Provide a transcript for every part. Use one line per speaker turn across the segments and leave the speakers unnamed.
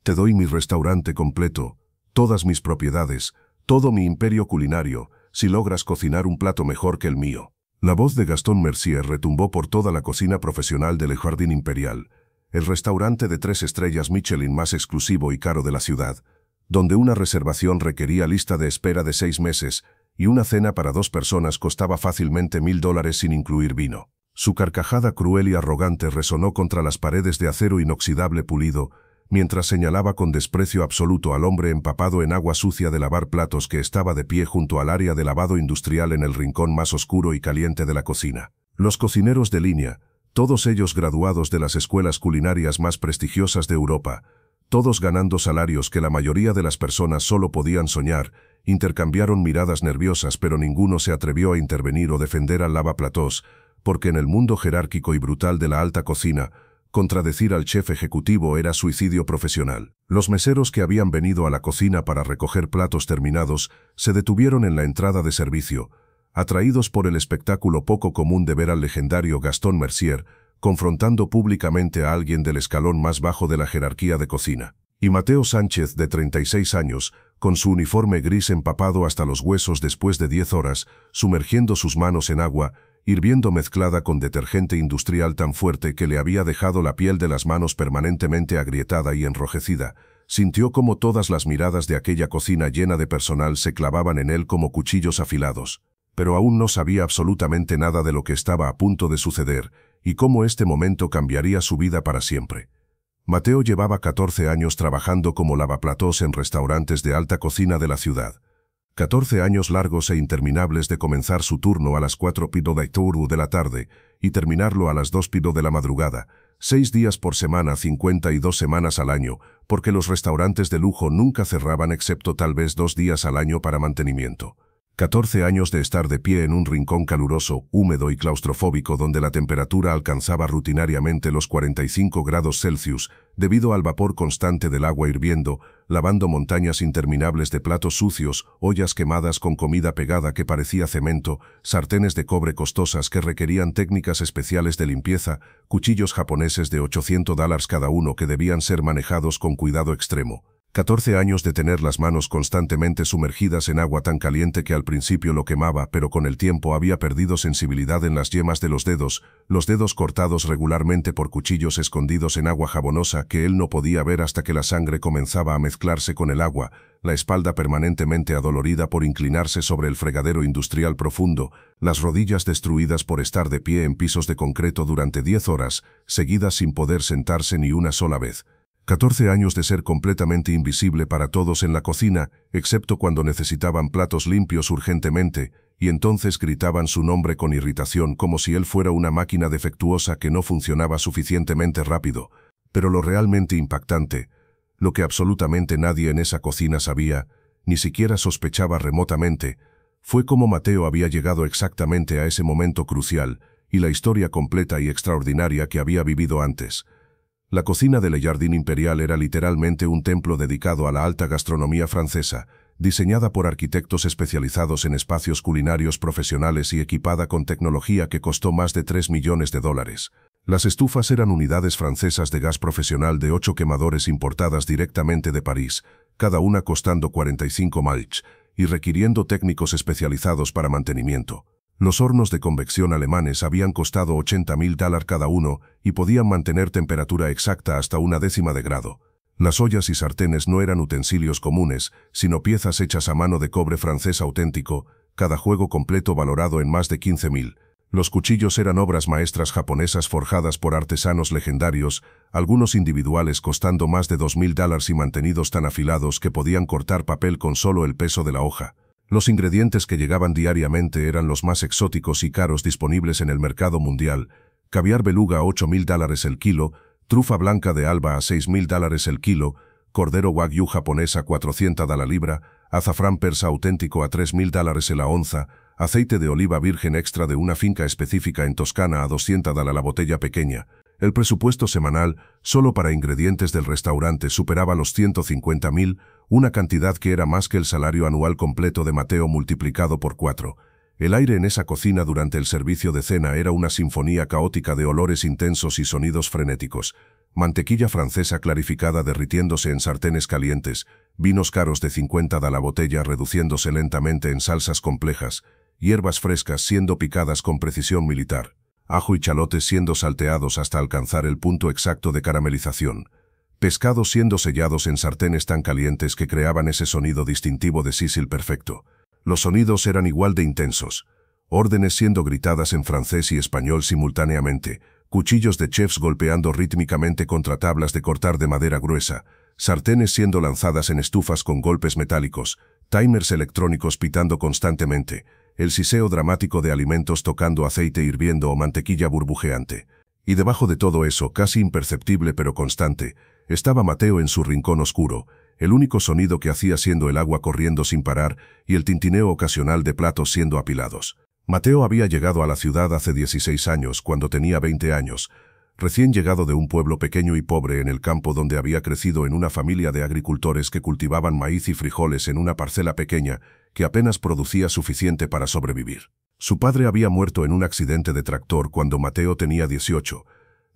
Te doy mi restaurante completo, todas mis propiedades, todo mi imperio culinario, si logras cocinar un plato mejor que el mío. La voz de Gaston Mercier retumbó por toda la cocina profesional del Jardín Imperial, el restaurante de 3 estrellas Michelin más exclusivo y caro de la ciudad, donde una reservación requería lista de espera de 6 meses y una cena para 2 personas costaba fácilmente $1000 sin incluir vino. Su carcajada cruel y arrogante resonó contra las paredes de acero inoxidable pulido, mientras señalaba con desprecio absoluto al hombre empapado en agua sucia de lavar platos que estaba de pie junto al área de lavado industrial en el rincón más oscuro y caliente de la cocina. Los cocineros de línea, todos ellos graduados de las escuelas culinarias más prestigiosas de Europa, todos ganando salarios que la mayoría de las personas solo podían soñar, intercambiaron miradas nerviosas, pero ninguno se atrevió a intervenir o defender al lavaplatos, porque en el mundo jerárquico y brutal de la alta cocina, contradecir al chef ejecutivo era suicidio profesional. Los meseros que habían venido a la cocina para recoger platos terminados se detuvieron en la entrada de servicio, atraídos por el espectáculo poco común de ver al legendario Gaston Mercier confrontando públicamente a alguien del escalón más bajo de la jerarquía de cocina. Y Mateo Sánchez, de 36 años, con su uniforme gris empapado hasta los huesos después de 10 horas, sumergiendo sus manos en agua, hirviendo mezclada con detergente industrial tan fuerte que le había dejado la piel de las manos permanentemente agrietada y enrojecida, sintió como todas las miradas de aquella cocina llena de personal se clavaban en él como cuchillos afilados. Pero aún no sabía absolutamente nada de lo que estaba a punto de suceder y cómo este momento cambiaría su vida para siempre. Mateo llevaba 14 años trabajando como lavaplatos en restaurantes de alta cocina de la ciudad. 14 años largos e interminables de comenzar su turno a las 4:00 de la tarde y terminarlo a las 2:00 de la madrugada, 6 días por semana, 52 semanas al año, porque los restaurantes de lujo nunca cerraban excepto tal vez 2 días al año para mantenimiento. 14 años de estar de pie en un rincón caluroso, húmedo y claustrofóbico donde la temperatura alcanzaba rutinariamente los 45 grados Celsius, debido al vapor constante del agua hirviendo, lavando montañas interminables de platos sucios, ollas quemadas con comida pegada que parecía cemento, sartenes de cobre costosas que requerían técnicas especiales de limpieza, cuchillos japoneses de $800 cada uno que debían ser manejados con cuidado extremo. 14 años de tener las manos constantemente sumergidas en agua tan caliente que al principio lo quemaba, pero con el tiempo había perdido sensibilidad en las yemas de los dedos cortados regularmente por cuchillos escondidos en agua jabonosa que él no podía ver hasta que la sangre comenzaba a mezclarse con el agua, la espalda permanentemente adolorida por inclinarse sobre el fregadero industrial profundo, las rodillas destruidas por estar de pie en pisos de concreto durante 10 horas, seguidas sin poder sentarse ni una sola vez. 14 años de ser completamente invisible para todos en la cocina, excepto cuando necesitaban platos limpios urgentemente, y entonces gritaban su nombre con irritación como si él fuera una máquina defectuosa que no funcionaba suficientemente rápido. Pero lo realmente impactante, lo que absolutamente nadie en esa cocina sabía, ni siquiera sospechaba remotamente, fue cómo Mateo había llegado exactamente a ese momento crucial y la historia completa y extraordinaria que había vivido antes. La cocina del Jardín Imperial era literalmente un templo dedicado a la alta gastronomía francesa, diseñada por arquitectos especializados en espacios culinarios profesionales y equipada con tecnología que costó más de $3 millones. Las estufas eran unidades francesas de gas profesional de 8 quemadores importadas directamente de París, cada una costando 45 malch, y requiriendo técnicos especializados para mantenimiento. Los hornos de convección alemanes habían costado $80.000 cada uno y podían mantener temperatura exacta hasta 1/10 de grado. Las ollas y sartenes no eran utensilios comunes, sino piezas hechas a mano de cobre francés auténtico, cada juego completo valorado en más de $15.000. Los cuchillos eran obras maestras japonesas forjadas por artesanos legendarios, algunos individuales costando más de $2.000 y mantenidos tan afilados que podían cortar papel con solo el peso de la hoja. Los ingredientes que llegaban diariamente eran los más exóticos y caros disponibles en el mercado mundial: caviar beluga a $8.000 el kilo, trufa blanca de Alba a $6.000 el kilo, cordero wagyu japonés a $400 la libra, azafrán persa auténtico a $3.000 la onza, aceite de oliva virgen extra de una finca específica en Toscana a $200 la botella pequeña. El presupuesto semanal, solo para ingredientes del restaurante, superaba los $150.000, una cantidad que era más que el salario anual completo de Mateo multiplicado por 4. El aire en esa cocina durante el servicio de cena era una sinfonía caótica de olores intensos y sonidos frenéticos. Mantequilla francesa clarificada derritiéndose en sartenes calientes, vinos caros de 50 da la botella reduciéndose lentamente en salsas complejas, hierbas frescas siendo picadas con precisión militar, ajo y chalotes siendo salteados hasta alcanzar el punto exacto de caramelización, pescados siendo sellados en sartenes tan calientes que creaban ese sonido distintivo de sísil perfecto. Los sonidos eran igual de intensos, órdenes siendo gritadas en francés y español simultáneamente, cuchillos de chefs golpeando rítmicamente contra tablas de cortar de madera gruesa, sartenes siendo lanzadas en estufas con golpes metálicos, timers electrónicos pitando constantemente, el siseo dramático de alimentos tocando aceite hirviendo o mantequilla burbujeante. Y debajo de todo eso, casi imperceptible pero constante, estaba Mateo en su rincón oscuro, el único sonido que hacía siendo el agua corriendo sin parar y el tintineo ocasional de platos siendo apilados. Mateo había llegado a la ciudad hace 16 años, cuando tenía 20 años, recién llegado de un pueblo pequeño y pobre en el campo donde había crecido en una familia de agricultores que cultivaban maíz y frijoles en una parcela pequeña que apenas producía suficiente para sobrevivir. Su padre había muerto en un accidente de tractor cuando Mateo tenía 18,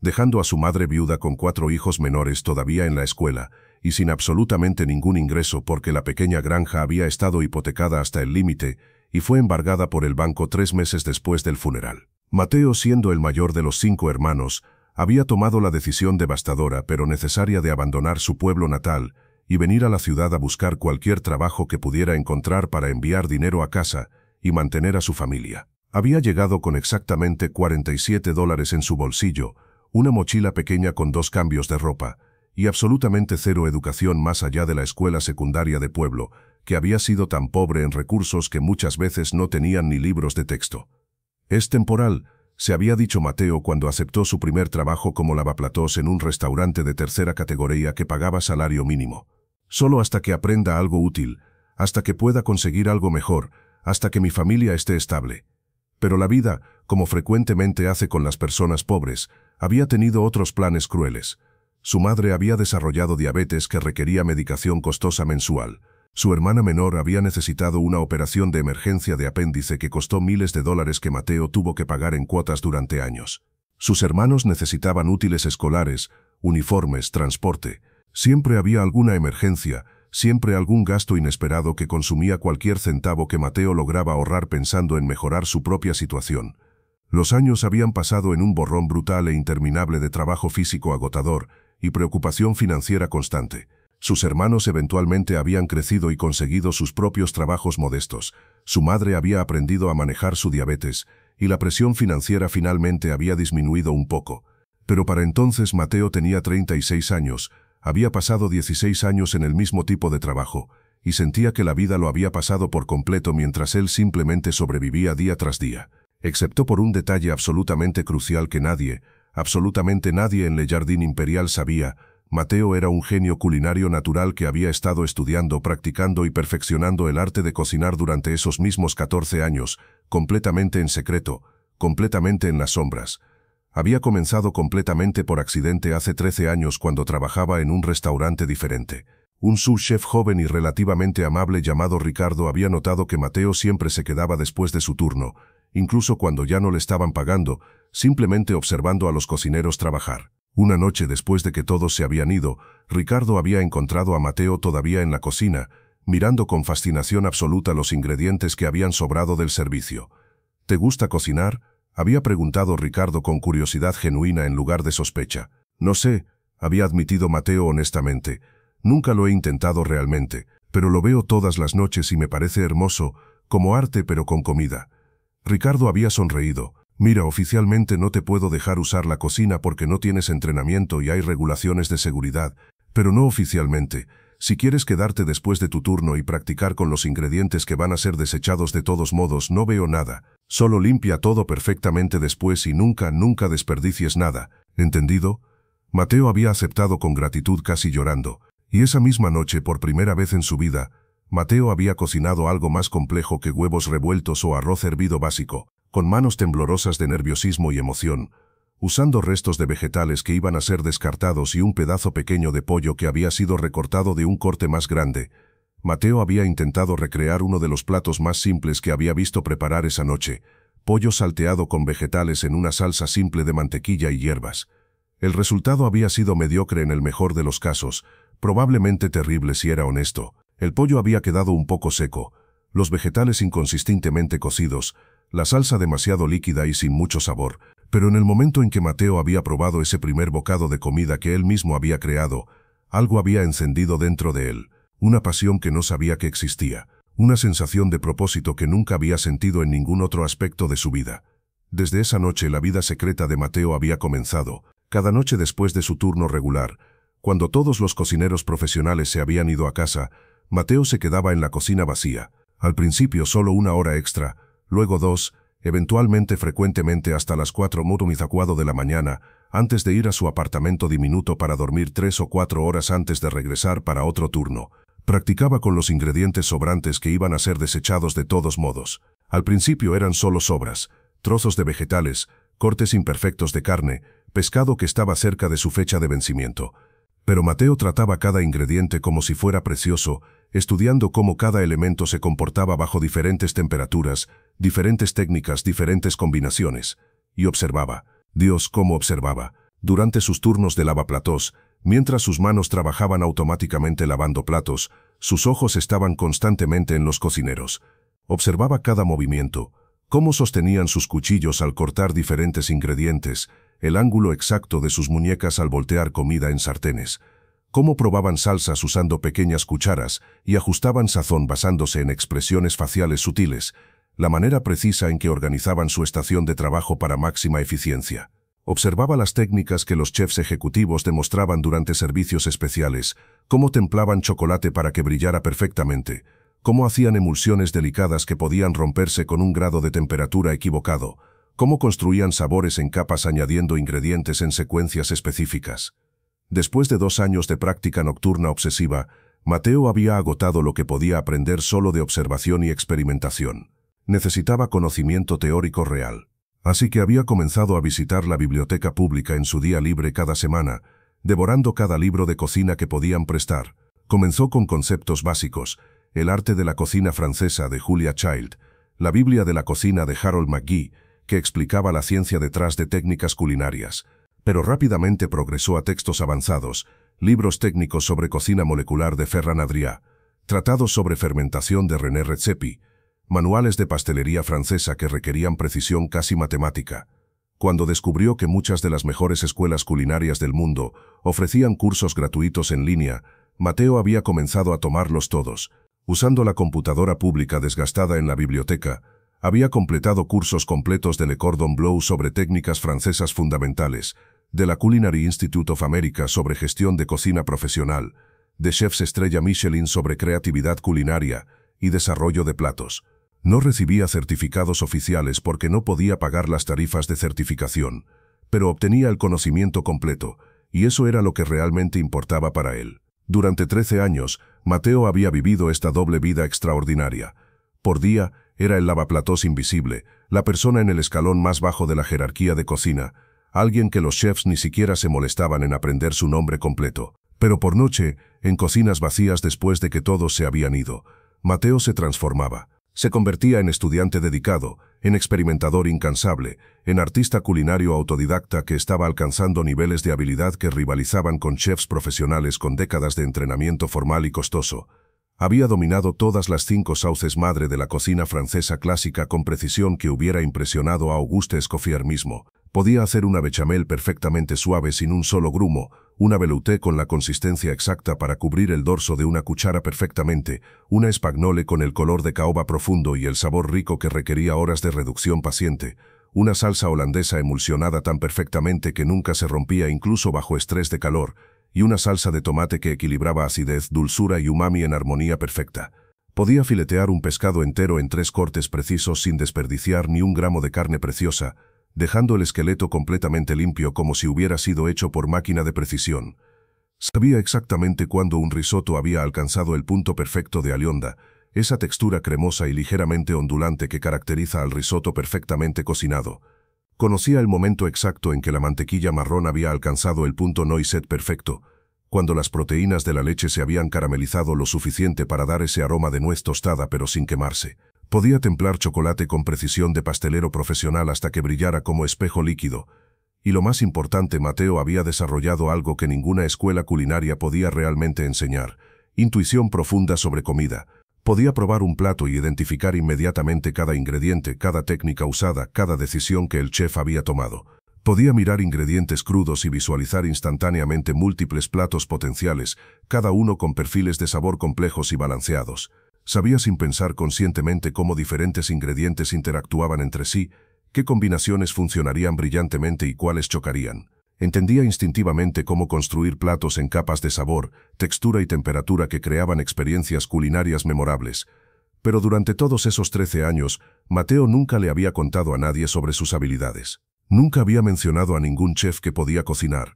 dejando a su madre viuda con 4 hijos menores todavía en la escuela y sin absolutamente ningún ingreso porque la pequeña granja había estado hipotecada hasta el límite y fue embargada por el banco 3 meses después del funeral. Mateo, siendo el mayor de los 5 hermanos, había tomado la decisión devastadora pero necesaria de abandonar su pueblo natal y venir a la ciudad a buscar cualquier trabajo que pudiera encontrar para enviar dinero a casa y mantener a su familia. Había llegado con exactamente $47 en su bolsillo, una mochila pequeña con 2 cambios de ropa, y absolutamente cero educación más allá de la escuela secundaria de pueblo, que había sido tan pobre en recursos que muchas veces no tenían ni libros de texto. Es temporal, se había dicho Mateo cuando aceptó su primer trabajo como lavaplatos en un restaurante de tercera categoría que pagaba salario mínimo. Solo hasta que aprenda algo útil, hasta que pueda conseguir algo mejor, hasta que mi familia esté estable. Pero la vida, como frecuentemente hace con las personas pobres, había tenido otros planes crueles. Su madre había desarrollado diabetes que requería medicación costosa mensual. Su hermana menor había necesitado una operación de emergencia de apéndice que costó miles de dólares que Mateo tuvo que pagar en cuotas durante años. Sus hermanos necesitaban útiles escolares, uniformes, transporte. Siempre había alguna emergencia, siempre algún gasto inesperado que consumía cualquier centavo que Mateo lograba ahorrar pensando en mejorar su propia situación. Los años habían pasado en un borrón brutal e interminable de trabajo físico agotador y preocupación financiera constante. Sus hermanos eventualmente habían crecido y conseguido sus propios trabajos modestos. Su madre había aprendido a manejar su diabetes y la presión financiera finalmente había disminuido un poco. Pero para entonces Mateo tenía 36 años, había pasado 16 años en el mismo tipo de trabajo y sentía que la vida lo había pasado por completo mientras él simplemente sobrevivía día tras día. Excepto por un detalle absolutamente crucial que absolutamente nadie en Le Jardin Imperial sabía. Mateo era un genio culinario natural que había estado estudiando, practicando y perfeccionando el arte de cocinar durante esos mismos 14 años, completamente en secreto, completamente en las sombras. Había comenzado completamente por accidente hace 13 años cuando trabajaba en un restaurante diferente. Un sous-chef joven y relativamente amable llamado Ricardo había notado que Mateo siempre se quedaba después de su turno, incluso cuando ya no le estaban pagando, simplemente observando a los cocineros trabajar. Una noche después de que todos se habían ido, Ricardo había encontrado a Mateo todavía en la cocina, mirando con fascinación absoluta los ingredientes que habían sobrado del servicio. ¿Te gusta cocinar?, había preguntado Ricardo con curiosidad genuina en lugar de sospecha. No sé, había admitido Mateo honestamente. Nunca lo he intentado realmente, pero lo veo todas las noches y me parece hermoso, como arte pero con comida. Ricardo había sonreído. Mira, oficialmente no te puedo dejar usar la cocina porque no tienes entrenamiento y hay regulaciones de seguridad, pero no oficialmente. Si quieres quedarte después de tu turno y practicar con los ingredientes que van a ser desechados de todos modos, no veo nada. Solo limpia todo perfectamente después y nunca desperdicies nada. ¿Entendido? Mateo había aceptado con gratitud casi llorando, y esa misma noche, por primera vez en su vida, Mateo había cocinado algo más complejo que huevos revueltos o arroz hervido básico, con manos temblorosas de nerviosismo y emoción, usando restos de vegetales que iban a ser descartados y un pedazo pequeño de pollo que había sido recortado de un corte más grande. Mateo había intentado recrear uno de los platos más simples que había visto preparar esa noche, pollo salteado con vegetales en una salsa simple de mantequilla y hierbas. El resultado había sido mediocre en el mejor de los casos, probablemente terrible si era honesto. El pollo había quedado un poco seco, los vegetales inconsistentemente cocidos, la salsa demasiado líquida y sin mucho sabor, pero en el momento en que Mateo había probado ese primer bocado de comida que él mismo había creado, algo había encendido dentro de él, una pasión que no sabía que existía, una sensación de propósito que nunca había sentido en ningún otro aspecto de su vida. Desde esa noche la vida secreta de Mateo había comenzado, cada noche después de su turno regular. Cuando todos los cocineros profesionales se habían ido a casa, Mateo se quedaba en la cocina vacía, al principio solo 1 hora extra, luego 2, eventualmente frecuentemente hasta las 4 de la mañana, antes de ir a su apartamento diminuto para dormir 3 o 4 horas antes de regresar para otro turno. Practicaba con los ingredientes sobrantes que iban a ser desechados de todos modos. Al principio eran solo sobras, trozos de vegetales, cortes imperfectos de carne, pescado que estaba cerca de su fecha de vencimiento. Pero Mateo trataba cada ingrediente como si fuera precioso, estudiando cómo cada elemento se comportaba bajo diferentes temperaturas, diferentes técnicas, diferentes combinaciones. Y observaba. Dios, cómo observaba. Durante sus turnos de lavaplatos, mientras sus manos trabajaban automáticamente lavando platos, sus ojos estaban constantemente en los cocineros. Observaba cada movimiento, cómo sostenían sus cuchillos al cortar diferentes ingredientes, el ángulo exacto de sus muñecas al voltear comida en sartenes, cómo probaban salsas usando pequeñas cucharas y ajustaban sazón basándose en expresiones faciales sutiles, la manera precisa en que organizaban su estación de trabajo para máxima eficiencia. Observaba las técnicas que los chefs ejecutivos demostraban durante servicios especiales, cómo templaban chocolate para que brillara perfectamente, cómo hacían emulsiones delicadas que podían romperse con un grado de temperatura equivocado, cómo construían sabores en capas añadiendo ingredientes en secuencias específicas. Después de 2 años de práctica nocturna obsesiva, Mateo había agotado lo que podía aprender solo de observación y experimentación. Necesitaba conocimiento teórico real. Así que había comenzado a visitar la biblioteca pública en su día libre cada semana, devorando cada libro de cocina que podían prestar. Comenzó con conceptos básicos, el arte de la cocina francesa de Julia Child, la Biblia de la cocina de Harold McGee, que explicaba la ciencia detrás de técnicas culinarias, pero rápidamente progresó a textos avanzados, libros técnicos sobre cocina molecular de Ferran Adrià, tratados sobre fermentación de René Redzepi, manuales de pastelería francesa que requerían precisión casi matemática. Cuando descubrió que muchas de las mejores escuelas culinarias del mundo ofrecían cursos gratuitos en línea, Mateo había comenzado a tomarlos todos. Usando la computadora pública desgastada en la biblioteca, había completado cursos completos de Le Cordon Bleu sobre técnicas francesas fundamentales, de la Culinary Institute of America sobre gestión de cocina profesional, de chefs estrella Michelin sobre creatividad culinaria y desarrollo de platos. No recibía certificados oficiales porque no podía pagar las tarifas de certificación, pero obtenía el conocimiento completo, y eso era lo que realmente importaba para él. Durante 13 años, Mateo había vivido esta doble vida extraordinaria. Por día, era el lavaplatos invisible, la persona en el escalón más bajo de la jerarquía de cocina, alguien que los chefs ni siquiera se molestaban en aprender su nombre completo. Pero por noche, en cocinas vacías después de que todos se habían ido, Mateo se transformaba. Se convertía en estudiante dedicado, en experimentador incansable, en artista culinario autodidacta que estaba alcanzando niveles de habilidad que rivalizaban con chefs profesionales con décadas de entrenamiento formal y costoso. Había dominado todas las 5 sauces madre de la cocina francesa clásica con precisión que hubiera impresionado a Auguste Escoffier mismo. Podía hacer una bechamel perfectamente suave sin un solo grumo, una velouté con la consistencia exacta para cubrir el dorso de una cuchara perfectamente, una espagnole con el color de caoba profundo y el sabor rico que requería horas de reducción paciente, una salsa holandesa emulsionada tan perfectamente que nunca se rompía incluso bajo estrés de calor, y una salsa de tomate que equilibraba acidez, dulzura y umami en armonía perfecta. Podía filetear un pescado entero en 3 cortes precisos sin desperdiciar ni un gramo de carne preciosa, dejando el esqueleto completamente limpio como si hubiera sido hecho por máquina de precisión. Sabía exactamente cuándo un risotto había alcanzado el punto perfecto de alionda, esa textura cremosa y ligeramente ondulante que caracteriza al risotto perfectamente cocinado. Conocía el momento exacto en que la mantequilla marrón había alcanzado el punto noisette perfecto, cuando las proteínas de la leche se habían caramelizado lo suficiente para dar ese aroma de nuez tostada pero sin quemarse. Podía templar chocolate con precisión de pastelero profesional hasta que brillara como espejo líquido. Y lo más importante, Mateo había desarrollado algo que ninguna escuela culinaria podía realmente enseñar: intuición profunda sobre comida. Podía probar un plato y identificar inmediatamente cada ingrediente, cada técnica usada, cada decisión que el chef había tomado. Podía mirar ingredientes crudos y visualizar instantáneamente múltiples platos potenciales, cada uno con perfiles de sabor complejos y balanceados. Sabía sin pensar conscientemente cómo diferentes ingredientes interactuaban entre sí, qué combinaciones funcionarían brillantemente y cuáles chocarían. Entendía instintivamente cómo construir platos en capas de sabor, textura y temperatura que creaban experiencias culinarias memorables. Pero durante todos esos 13 años, Mateo nunca le había contado a nadie sobre sus habilidades. Nunca había mencionado a ningún chef que podía cocinar.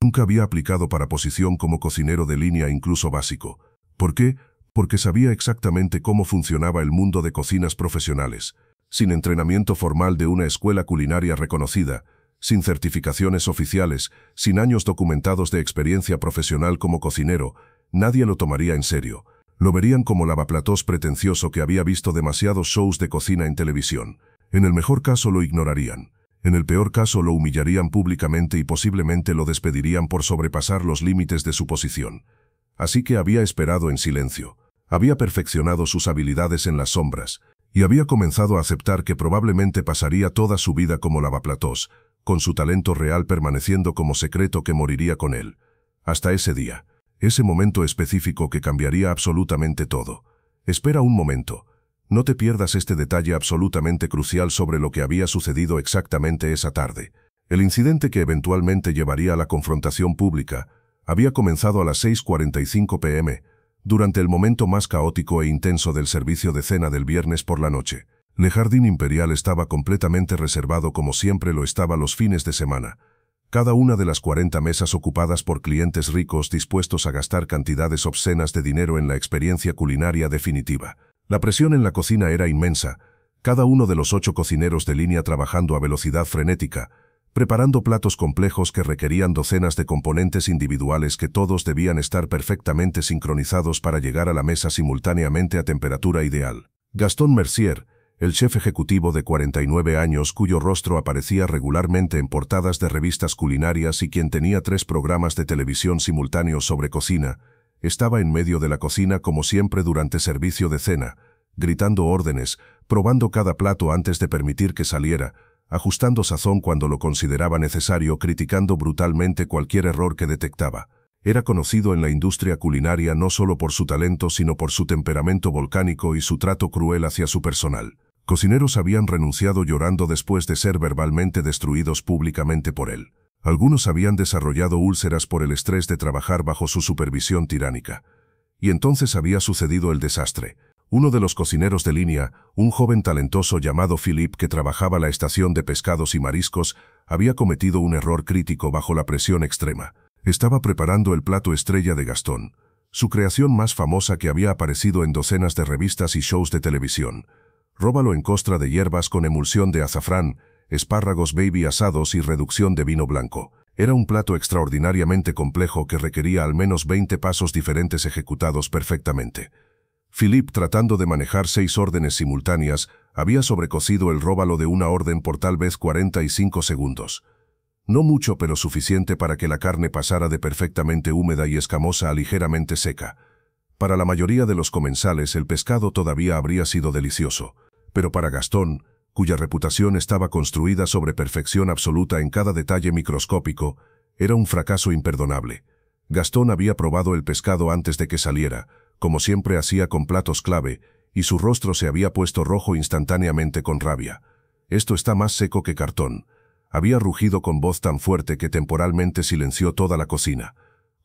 Nunca había aplicado para posición como cocinero de línea incluso básico. ¿Por qué? Porque sabía exactamente cómo funcionaba el mundo de cocinas profesionales. Sin entrenamiento formal de una escuela culinaria reconocida, sin certificaciones oficiales, sin años documentados de experiencia profesional como cocinero, nadie lo tomaría en serio. Lo verían como lavaplatos pretencioso que había visto demasiados shows de cocina en televisión. En el mejor caso lo ignorarían. En el peor caso lo humillarían públicamente y posiblemente lo despedirían por sobrepasar los límites de su posición. Así que había esperado en silencio. Había perfeccionado sus habilidades en las sombras, y había comenzado a aceptar que probablemente pasaría toda su vida como lavaplatos, con su talento real permaneciendo como secreto que moriría con él. Hasta ese día, ese momento específico que cambiaría absolutamente todo. Espera un momento. No te pierdas este detalle absolutamente crucial sobre lo que había sucedido exactamente esa tarde. El incidente que eventualmente llevaría a la confrontación pública había comenzado a las 6:45 p.m., durante el momento más caótico e intenso del servicio de cena del viernes por la noche. Le Jardín Imperial estaba completamente reservado como siempre lo estaba los fines de semana. Cada una de las 40 mesas ocupadas por clientes ricos dispuestos a gastar cantidades obscenas de dinero en la experiencia culinaria definitiva. La presión en la cocina era inmensa, cada uno de los 8 cocineros de línea trabajando a velocidad frenética, preparando platos complejos que requerían docenas de componentes individuales que todos debían estar perfectamente sincronizados para llegar a la mesa simultáneamente a temperatura ideal. Gastón Mercier, el chef ejecutivo de 49 años cuyo rostro aparecía regularmente en portadas de revistas culinarias y quien tenía 3 programas de televisión simultáneos sobre cocina, estaba en medio de la cocina como siempre durante servicio de cena, gritando órdenes, probando cada plato antes de permitir que saliera, ajustando sazón cuando lo consideraba necesario, criticando brutalmente cualquier error que detectaba. Era conocido en la industria culinaria no solo por su talento sino por su temperamento volcánico y su trato cruel hacia su personal. Cocineros habían renunciado llorando después de ser verbalmente destruidos públicamente por él. Algunos habían desarrollado úlceras por el estrés de trabajar bajo su supervisión tiránica. Y entonces había sucedido el desastre. Uno de los cocineros de línea, un joven talentoso llamado Philippe que trabajaba la estación de pescados y mariscos, había cometido un error crítico bajo la presión extrema. Estaba preparando el plato estrella de Gastón, su creación más famosa que había aparecido en docenas de revistas y shows de televisión. Róbalo en costra de hierbas con emulsión de azafrán, espárragos baby asados y reducción de vino blanco. Era un plato extraordinariamente complejo que requería al menos 20 pasos diferentes ejecutados perfectamente. Philippe, tratando de manejar 6 órdenes simultáneas, había sobrecocido el róbalo de una orden por tal vez 45 segundos. No mucho, pero suficiente para que la carne pasara de perfectamente húmeda y escamosa a ligeramente seca. Para la mayoría de los comensales el pescado todavía habría sido delicioso, pero para Gastón, cuya reputación estaba construida sobre perfección absoluta en cada detalle microscópico, era un fracaso imperdonable. Gastón había probado el pescado antes de que saliera, como siempre hacía con platos clave, y su rostro se había puesto rojo instantáneamente con rabia. «Esto está más seco que cartón», había rugido con voz tan fuerte que temporalmente silenció toda la cocina.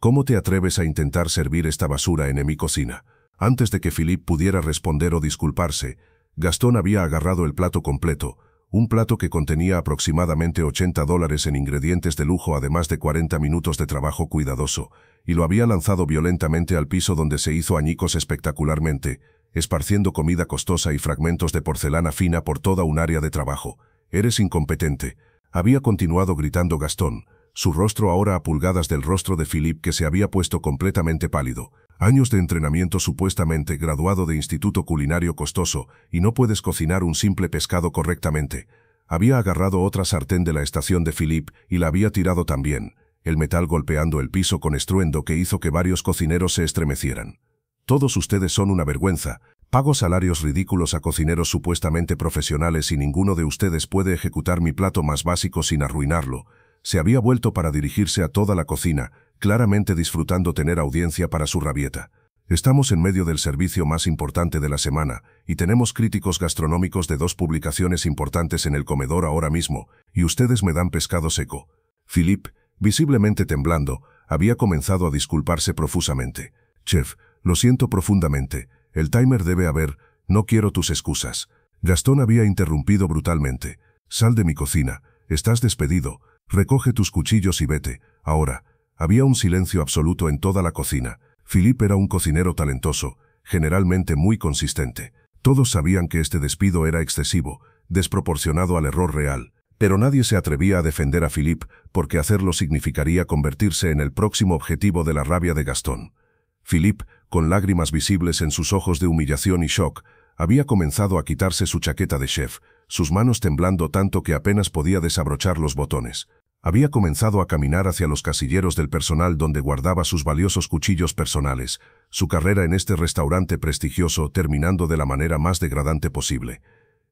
«¿Cómo te atreves a intentar servir esta basura en mi cocina?» Antes de que Philippe pudiera responder o disculparse, Gastón había agarrado el plato completo, un plato que contenía aproximadamente $80 en ingredientes de lujo además de 40 minutos de trabajo cuidadoso, y lo había lanzado violentamente al piso donde se hizo añicos espectacularmente, esparciendo comida costosa y fragmentos de porcelana fina por toda un área de trabajo. «Eres incompetente», había continuado gritando Gastón, su rostro ahora a pulgadas del rostro de Philippe, que se había puesto completamente pálido. Años de entrenamiento, supuestamente graduado de instituto culinario costoso, y no puedes cocinar un simple pescado correctamente. Había agarrado otra sartén de la estación de Philippe y la había tirado también, el metal golpeando el piso con estruendo que hizo que varios cocineros se estremecieran. Todos ustedes son una vergüenza. Pago salarios ridículos a cocineros supuestamente profesionales y ninguno de ustedes puede ejecutar mi plato más básico sin arruinarlo. Se había vuelto para dirigirse a toda la cocina, claramente disfrutando tener audiencia para su rabieta. Estamos en medio del servicio más importante de la semana, y tenemos críticos gastronómicos de 2 publicaciones importantes en el comedor ahora mismo, y ustedes me dan pescado seco. Philippe, visiblemente temblando, había comenzado a disculparse profusamente. Chef, lo siento profundamente, el timer debe haber, no quiero tus excusas. Gastón había interrumpido brutalmente. Sal de mi cocina, estás despedido, recoge tus cuchillos y vete, ahora. Había un silencio absoluto en toda la cocina. Philippe era un cocinero talentoso, generalmente muy consistente. Todos sabían que este despido era excesivo, desproporcionado al error real, pero nadie se atrevía a defender a Philippe porque hacerlo significaría convertirse en el próximo objetivo de la rabia de Gastón. Philippe, con lágrimas visibles en sus ojos de humillación y shock, había comenzado a quitarse su chaqueta de chef, sus manos temblando tanto que apenas podía desabrochar los botones. Había comenzado a caminar hacia los casilleros del personal donde guardaba sus valiosos cuchillos personales, su carrera en este restaurante prestigioso terminando de la manera más degradante posible.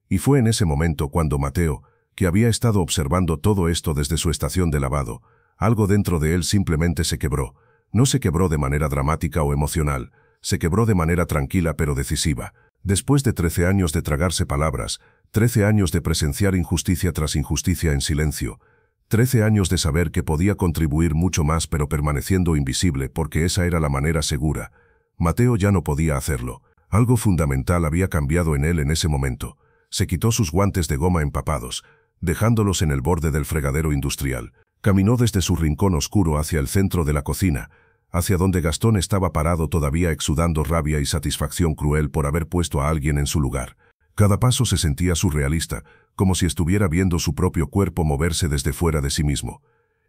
Y fue en ese momento cuando Mateo, que había estado observando todo esto desde su estación de lavado, algo dentro de él simplemente se quebró. No se quebró de manera dramática o emocional, se quebró de manera tranquila pero decisiva. Después de 13 años de tragarse palabras, 13 años de presenciar injusticia tras injusticia en silencio, 13 años de saber que podía contribuir mucho más pero permaneciendo invisible porque esa era la manera segura, Mateo ya no podía hacerlo. Algo fundamental había cambiado en él en ese momento. Se quitó sus guantes de goma empapados, dejándolos en el borde del fregadero industrial. Caminó desde su rincón oscuro hacia el centro de la cocina, hacia donde Gastón estaba parado todavía exudando rabia y satisfacción cruel por haber puesto a alguien en su lugar. Cada paso se sentía surrealista, como si estuviera viendo su propio cuerpo moverse desde fuera de sí mismo.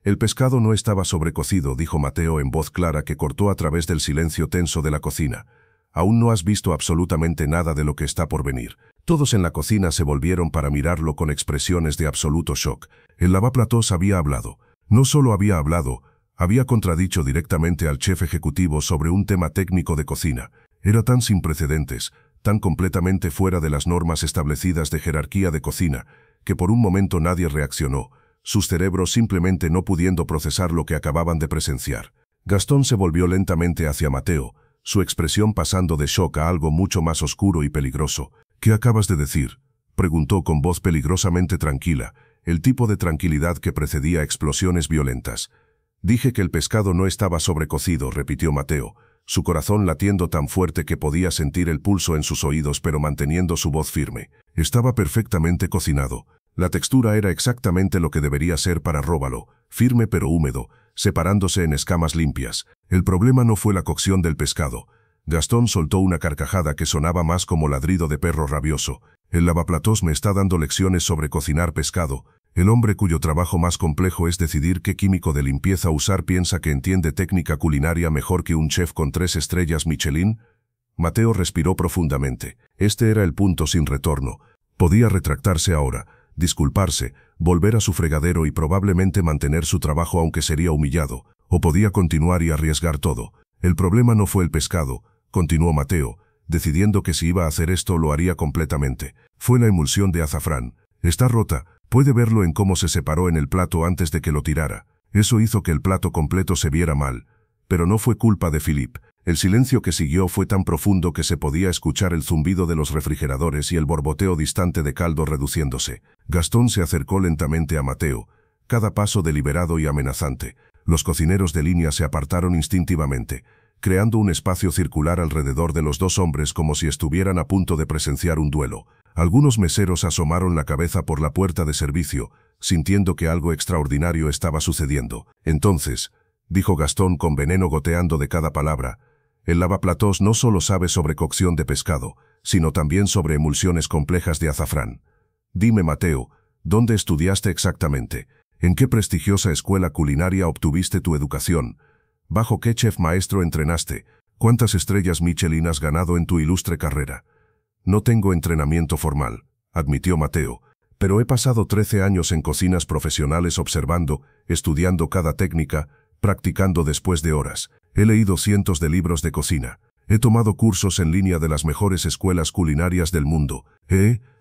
El pescado no estaba sobrecocido, dijo Mateo en voz clara que cortó a través del silencio tenso de la cocina. Aún no has visto absolutamente nada de lo que está por venir. Todos en la cocina se volvieron para mirarlo con expresiones de absoluto shock. El lavaplatos había hablado. No solo había hablado, había contradicho directamente al chef ejecutivo sobre un tema técnico de cocina. Era tan sin precedentes, tan completamente fuera de las normas establecidas de jerarquía de cocina, que por un momento nadie reaccionó, sus cerebros simplemente no pudiendo procesar lo que acababan de presenciar. Gastón se volvió lentamente hacia Mateo, su expresión pasando de shock a algo mucho más oscuro y peligroso. ¿Qué acabas de decir?, preguntó con voz peligrosamente tranquila, el tipo de tranquilidad que precedía explosiones violentas. Dije que el pescado no estaba sobrecocido, repitió Mateo, su corazón latiendo tan fuerte que podía sentir el pulso en sus oídos pero manteniendo su voz firme. Estaba perfectamente cocinado. La textura era exactamente lo que debería ser para róbalo, firme pero húmedo, separándose en escamas limpias. El problema no fue la cocción del pescado. Gastón soltó una carcajada que sonaba más como ladrido de perro rabioso. El lavaplatos me está dando lecciones sobre cocinar pescado. El hombre cuyo trabajo más complejo es decidir qué químico de limpieza usar piensa que entiende técnica culinaria mejor que un chef con 3 estrellas Michelin. Mateo respiró profundamente. Este era el punto sin retorno. Podía retractarse ahora, disculparse, volver a su fregadero y probablemente mantener su trabajo aunque sería humillado, o podía continuar y arriesgar todo. El problema no fue el pescado, continuó Mateo, decidiendo que si iba a hacer esto lo haría completamente. Fue la emulsión de azafrán. Está rota, puede verlo en cómo se separó en el plato antes de que lo tirara. Eso hizo que el plato completo se viera mal. Pero no fue culpa de Philippe. El silencio que siguió fue tan profundo que se podía escuchar el zumbido de los refrigeradores y el borboteo distante de caldo reduciéndose. Gastón se acercó lentamente a Mateo, cada paso deliberado y amenazante. Los cocineros de línea se apartaron instintivamente, creando un espacio circular alrededor de los 2 hombres como si estuvieran a punto de presenciar un duelo. Algunos meseros asomaron la cabeza por la puerta de servicio, sintiendo que algo extraordinario estaba sucediendo. Entonces, dijo Gastón con veneno goteando de cada palabra, el lavaplatos no solo sabe sobre cocción de pescado, sino también sobre emulsiones complejas de azafrán. Dime, Mateo, ¿dónde estudiaste exactamente? ¿En qué prestigiosa escuela culinaria obtuviste tu educación? ¿Bajo qué chef maestro entrenaste? ¿Cuántas estrellas Michelin has ganado en tu ilustre carrera? No tengo entrenamiento formal, admitió Mateo, pero he pasado 13 años en cocinas profesionales observando, estudiando cada técnica, practicando después de horas. He leído cientos de libros de cocina. He tomado cursos en línea de las mejores escuelas culinarias del mundo.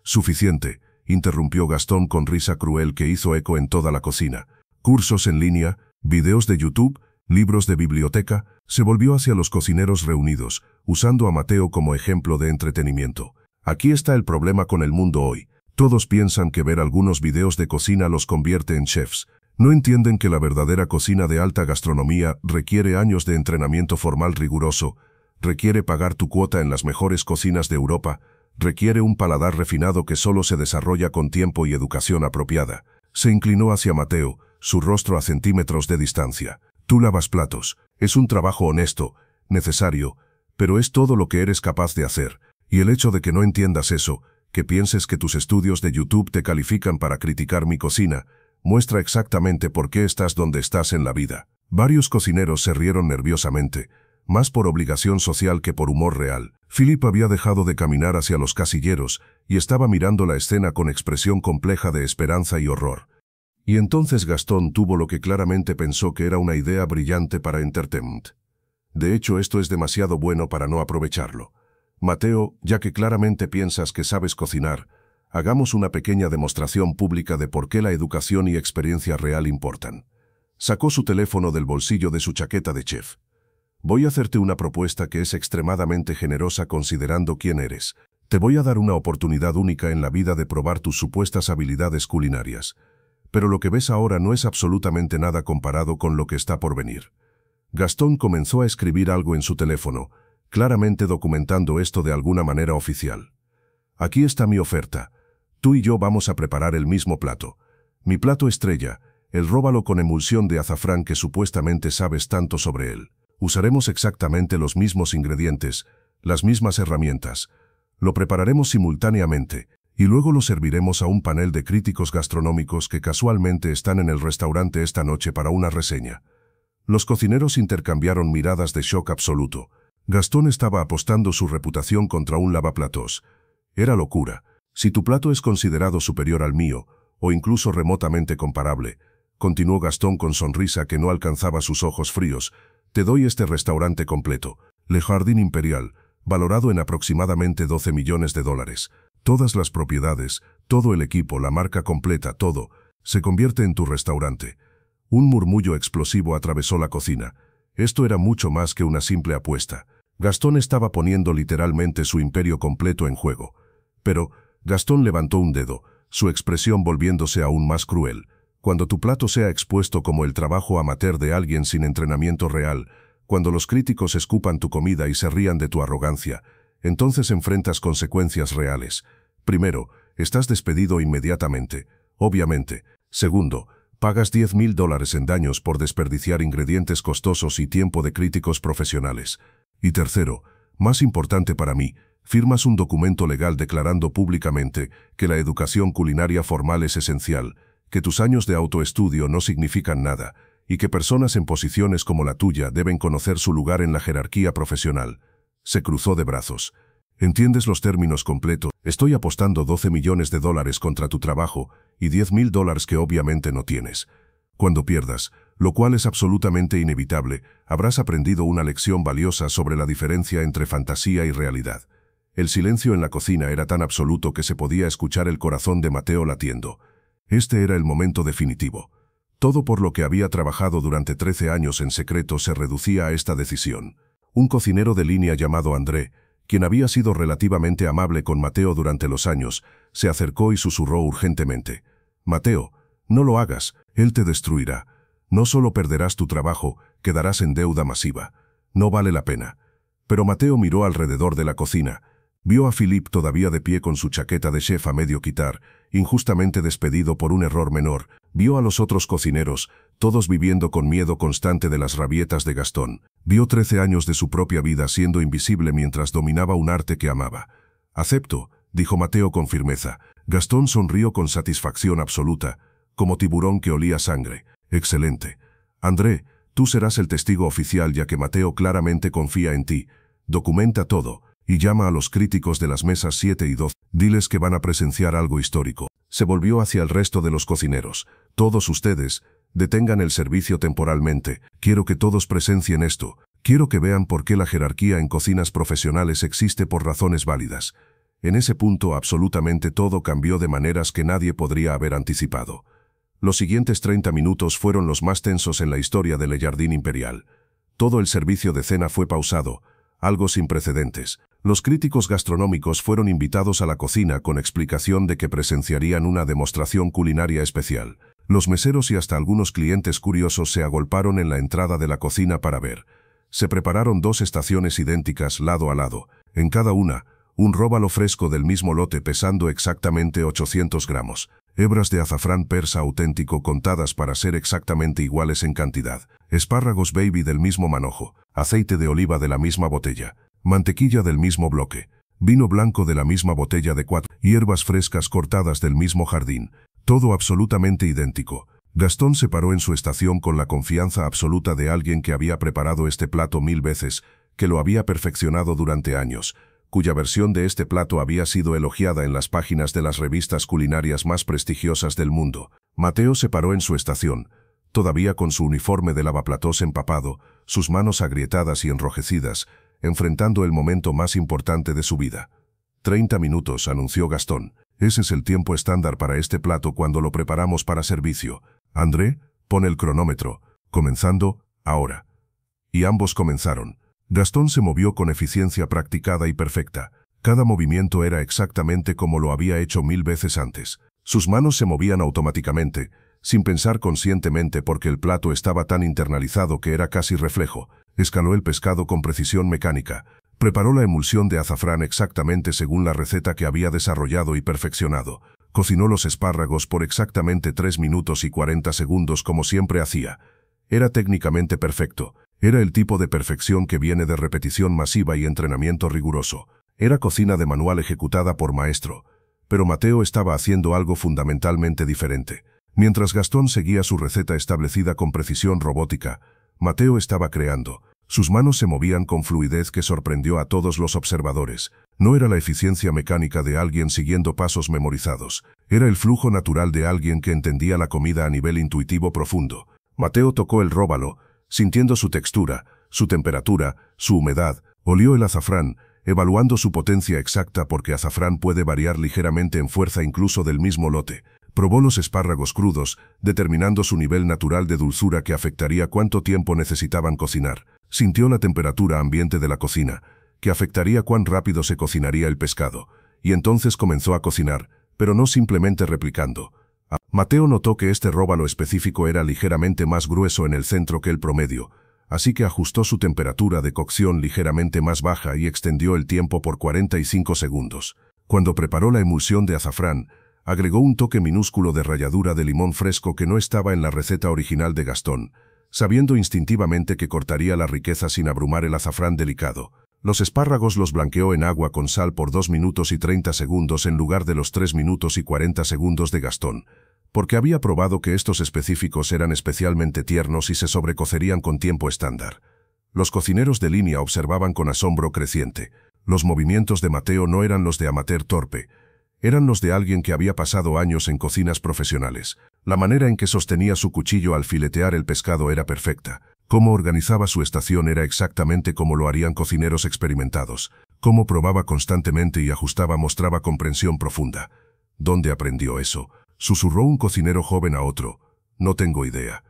Suficiente, interrumpió Gastón con risa cruel que hizo eco en toda la cocina. Cursos en línea, videos de YouTube, libros de biblioteca. Se volvió hacia los cocineros reunidos, usando a Mateo como ejemplo de entretenimiento. Aquí está el problema con el mundo hoy. Todos piensan que ver algunos videos de cocina los convierte en chefs. No entienden que la verdadera cocina de alta gastronomía requiere años de entrenamiento formal riguroso, requiere pagar tu cuota en las mejores cocinas de Europa, requiere un paladar refinado que solo se desarrolla con tiempo y educación apropiada. Se inclinó hacia Mateo, su rostro a centímetros de distancia. Tú lavas platos. Es un trabajo honesto, necesario, pero es todo lo que eres capaz de hacer. Y el hecho de que no entiendas eso, que pienses que tus estudios de YouTube te califican para criticar mi cocina, muestra exactamente por qué estás donde estás en la vida. Varios cocineros se rieron nerviosamente, más por obligación social que por humor real. Philip había dejado de caminar hacia los casilleros y estaba mirando la escena con expresión compleja de esperanza y horror. Y entonces Gastón tuvo lo que claramente pensó que era una idea brillante para Entertainment. De hecho, esto es demasiado bueno para no aprovecharlo. Mateo, ya que claramente piensas que sabes cocinar, hagamos una pequeña demostración pública de por qué la educación y experiencia real importan. Sacó su teléfono del bolsillo de su chaqueta de chef. Voy a hacerte una propuesta que es extremadamente generosa considerando quién eres. Te voy a dar una oportunidad única en la vida de probar tus supuestas habilidades culinarias. Pero lo que ves ahora no es absolutamente nada comparado con lo que está por venir. Gastón comenzó a escribir algo en su teléfono, claramente documentando esto de alguna manera oficial. Aquí está mi oferta. Tú y yo vamos a preparar el mismo plato. Mi plato estrella, el róbalo con emulsión de azafrán que supuestamente sabes tanto sobre él. Usaremos exactamente los mismos ingredientes, las mismas herramientas. Lo prepararemos simultáneamente, y luego lo serviremos a un panel de críticos gastronómicos que casualmente están en el restaurante esta noche para una reseña. Los cocineros intercambiaron miradas de shock absoluto. Gastón estaba apostando su reputación contra un lavaplatos. Era locura. Si tu plato es considerado superior al mío, o incluso remotamente comparable, continuó Gastón con sonrisa que no alcanzaba sus ojos fríos, te doy este restaurante completo, Le Jardin Imperial, valorado en aproximadamente 12 millones de dólares. Todas las propiedades, todo el equipo, la marca completa, todo, se convierte en tu restaurante. Un murmullo explosivo atravesó la cocina. Esto era mucho más que una simple apuesta. Gastón estaba poniendo literalmente su imperio completo en juego. Pero Gastón levantó un dedo, su expresión volviéndose aún más cruel. Cuando tu plato sea expuesto como el trabajo amateur de alguien sin entrenamiento real, cuando los críticos escupan tu comida y se rían de tu arrogancia, entonces enfrentas consecuencias reales. Primero, estás despedido inmediatamente, obviamente. Segundo, pagas $10,000 en daños por desperdiciar ingredientes costosos y tiempo de críticos profesionales. Y tercero, más importante para mí, firmas un documento legal declarando públicamente que la educación culinaria formal es esencial, que tus años de autoestudio no significan nada, y que personas en posiciones como la tuya deben conocer su lugar en la jerarquía profesional. Se cruzó de brazos. ¿Entiendes los términos completos? Estoy apostando 12 millones de dólares contra tu trabajo y $10,000 que obviamente no tienes. Cuando pierdas, lo cual es absolutamente inevitable, habrás aprendido una lección valiosa sobre la diferencia entre fantasía y realidad. El silencio en la cocina era tan absoluto que se podía escuchar el corazón de Mateo latiendo. Este era el momento definitivo. Todo por lo que había trabajado durante 13 años en secreto se reducía a esta decisión. Un cocinero de línea llamado André, quien había sido relativamente amable con Mateo durante los años, se acercó y susurró urgentemente. «Mateo, no lo hagas, él te destruirá. No solo perderás tu trabajo, quedarás en deuda masiva. No vale la pena». Pero Mateo miró alrededor de la cocina. Vio a Philip todavía de pie con su chaqueta de chef a medio quitar, injustamente despedido por un error menor. Vio a los otros cocineros, todos viviendo con miedo constante de las rabietas de Gastón. Vio 13 años de su propia vida siendo invisible mientras dominaba un arte que amaba. «Acepto», dijo Mateo con firmeza. Gastón sonrió con satisfacción absoluta. como tiburón que olía sangre. Excelente. André, tú serás el testigo oficial ya que Mateo claramente confía en ti. Documenta todo y llama a los críticos de las mesas 7 y 12. Diles que van a presenciar algo histórico. Se volvió hacia el resto de los cocineros. Todos ustedes, detengan el servicio temporalmente. Quiero que todos presencien esto. Quiero que vean por qué la jerarquía en cocinas profesionales existe por razones válidas. En ese punto absolutamente todo cambió de maneras que nadie podría haber anticipado. Los siguientes 30 minutos fueron los más tensos en la historia del Le Jardin Imperial. Todo el servicio de cena fue pausado, algo sin precedentes. Los críticos gastronómicos fueron invitados a la cocina con explicación de que presenciarían una demostración culinaria especial. Los meseros y hasta algunos clientes curiosos se agolparon en la entrada de la cocina para ver. Se prepararon 2 estaciones idénticas lado a lado. En cada una, un róbalo fresco del mismo lote pesando exactamente 800 gramos. Hebras de azafrán persa auténtico contadas para ser exactamente iguales en cantidad. Espárragos baby del mismo manojo. Aceite de oliva de la misma botella. Mantequilla del mismo bloque. Vino blanco de la misma botella de 4. Hierbas frescas cortadas del mismo jardín. Todo absolutamente idéntico. Gastón se paró en su estación con la confianza absoluta de alguien que había preparado este plato 1000 veces, que lo había perfeccionado durante años, cuya versión de este plato había sido elogiada en las páginas de las revistas culinarias más prestigiosas del mundo. Mateo se paró en su estación, todavía con su uniforme de lavaplatos empapado, sus manos agrietadas y enrojecidas, enfrentando el momento más importante de su vida. 30 minutos, anunció Gastón. Ese es el tiempo estándar para este plato cuando lo preparamos para servicio. André, pon el cronómetro. Comenzando, ahora. Y ambos comenzaron. Gastón se movió con eficiencia practicada y perfecta. Cada movimiento era exactamente como lo había hecho 1000 veces antes. Sus manos se movían automáticamente, sin pensar conscientemente porque el plato estaba tan internalizado que era casi reflejo. Escaló el pescado con precisión mecánica. Preparó la emulsión de azafrán exactamente según la receta que había desarrollado y perfeccionado. Cocinó los espárragos por exactamente 3 minutos y 40 segundos como siempre hacía. Era técnicamente perfecto. Era el tipo de perfección que viene de repetición masiva y entrenamiento riguroso. Era cocina de manual ejecutada por maestro. Pero Mateo estaba haciendo algo fundamentalmente diferente. Mientras Gastón seguía su receta establecida con precisión robótica, Mateo estaba creando. Sus manos se movían con fluidez que sorprendió a todos los observadores. No era la eficiencia mecánica de alguien siguiendo pasos memorizados. Era el flujo natural de alguien que entendía la comida a nivel intuitivo profundo. Mateo tocó el róbalo, sintiendo su textura, su temperatura, su humedad. Olió el azafrán, evaluando su potencia exacta porque azafrán puede variar ligeramente en fuerza incluso del mismo lote. Probó los espárragos crudos, determinando su nivel natural de dulzura que afectaría cuánto tiempo necesitaban cocinar. Sintió la temperatura ambiente de la cocina, que afectaría cuán rápido se cocinaría el pescado, y entonces comenzó a cocinar, pero no simplemente replicando. Mateo notó que este róbalo específico era ligeramente más grueso en el centro que el promedio, así que ajustó su temperatura de cocción ligeramente más baja y extendió el tiempo por 45 segundos. Cuando preparó la emulsión de azafrán, agregó un toque minúsculo de ralladura de limón fresco que no estaba en la receta original de Gastón, sabiendo instintivamente que cortaría la riqueza sin abrumar el azafrán delicado. Los espárragos los blanqueó en agua con sal por 2 minutos y 30 segundos en lugar de los 3 minutos y 40 segundos de Gastón, porque había probado que estos específicos eran especialmente tiernos y se sobrecocerían con tiempo estándar. Los cocineros de línea observaban con asombro creciente. Los movimientos de Mateo no eran los de amateur torpe, eran los de alguien que había pasado años en cocinas profesionales. La manera en que sostenía su cuchillo al filetear el pescado era perfecta. Cómo organizaba su estación era exactamente como lo harían cocineros experimentados. Cómo probaba constantemente y ajustaba mostraba comprensión profunda. ¿Dónde aprendió eso?, susurró un cocinero joven a otro. No tengo idea,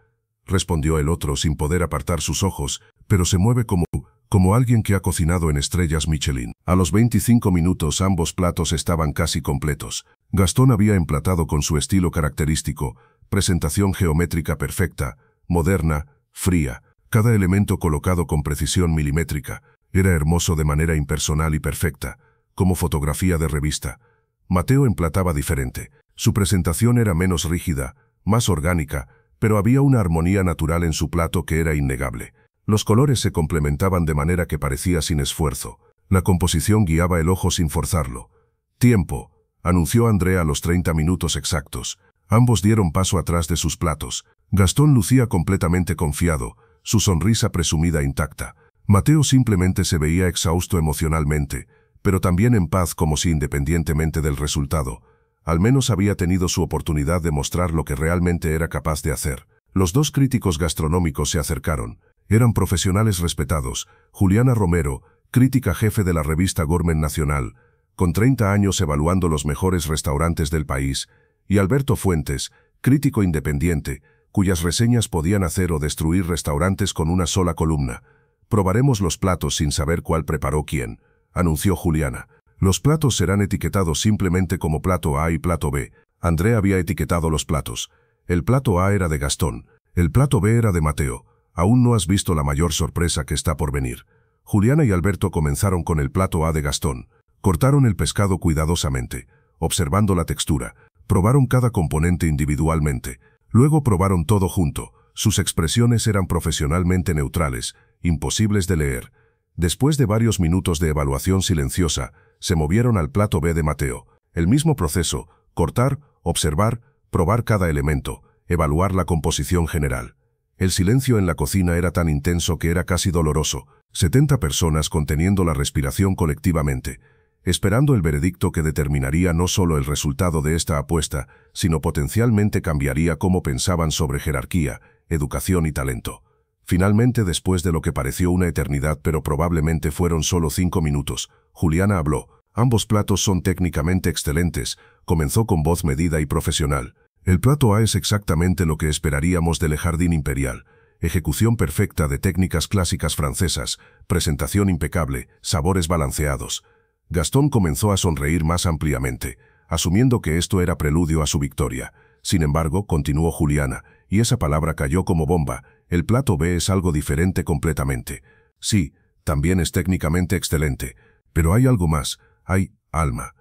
respondió el otro sin poder apartar sus ojos, pero se mueve como alguien que ha cocinado en estrellas Michelin. A los 25 minutos ambos platos estaban casi completos. Gastón había emplatado con su estilo característico, presentación geométrica perfecta, moderna, fría, cada elemento colocado con precisión milimétrica. Era hermoso de manera impersonal y perfecta, como fotografía de revista. Mateo emplataba diferente. Su presentación era menos rígida, más orgánica, pero había una armonía natural en su plato que era innegable. Los colores se complementaban de manera que parecía sin esfuerzo. La composición guiaba el ojo sin forzarlo. «Tiempo», anunció André a los 30 minutos exactos. Ambos dieron paso atrás de sus platos. Gastón lucía completamente confiado, su sonrisa presumida intacta. Mateo simplemente se veía exhausto emocionalmente, pero también en paz, como si independientemente del resultado, al menos había tenido su oportunidad de mostrar lo que realmente era capaz de hacer. Los dos críticos gastronómicos se acercaron. Eran profesionales respetados. Juliana Romero, crítica jefe de la revista Gourmet Nacional, con 30 años evaluando los mejores restaurantes del país, y Alberto Fuentes, crítico independiente, cuyas reseñas podían hacer o destruir restaurantes con una sola columna. Probaremos los platos sin saber cuál preparó quién, anunció Juliana. Los platos serán etiquetados simplemente como plato A y plato B. André había etiquetado los platos. El plato A era de Gastón, el plato B era de Mateo. Aún no has visto la mayor sorpresa que está por venir. Juliana y Alberto comenzaron con el plato A de Gastón. Cortaron el pescado cuidadosamente, observando la textura. Probaron cada componente individualmente. Luego probaron todo junto. Sus expresiones eran profesionalmente neutrales, imposibles de leer. Después de varios minutos de evaluación silenciosa, se movieron al plato B de Mateo. El mismo proceso: cortar, observar, probar cada elemento, evaluar la composición general. El silencio en la cocina era tan intenso que era casi doloroso. 70 personas conteniendo la respiración colectivamente, esperando el veredicto que determinaría no solo el resultado de esta apuesta, sino potencialmente cambiaría cómo pensaban sobre jerarquía, educación y talento. Finalmente, después de lo que pareció una eternidad pero probablemente fueron solo 5 minutos, Juliana habló. Ambos platos son técnicamente excelentes, comenzó con voz medida y profesional. El plato A es exactamente lo que esperaríamos del Jardín Imperial. Ejecución perfecta de técnicas clásicas francesas, presentación impecable, sabores balanceados. Gastón comenzó a sonreír más ampliamente, asumiendo que esto era preludio a su victoria. Sin embargo, continuó Juliana, y esa palabra cayó como bomba: el plato B es algo diferente completamente. Sí, también es técnicamente excelente, pero hay algo más, hay alma.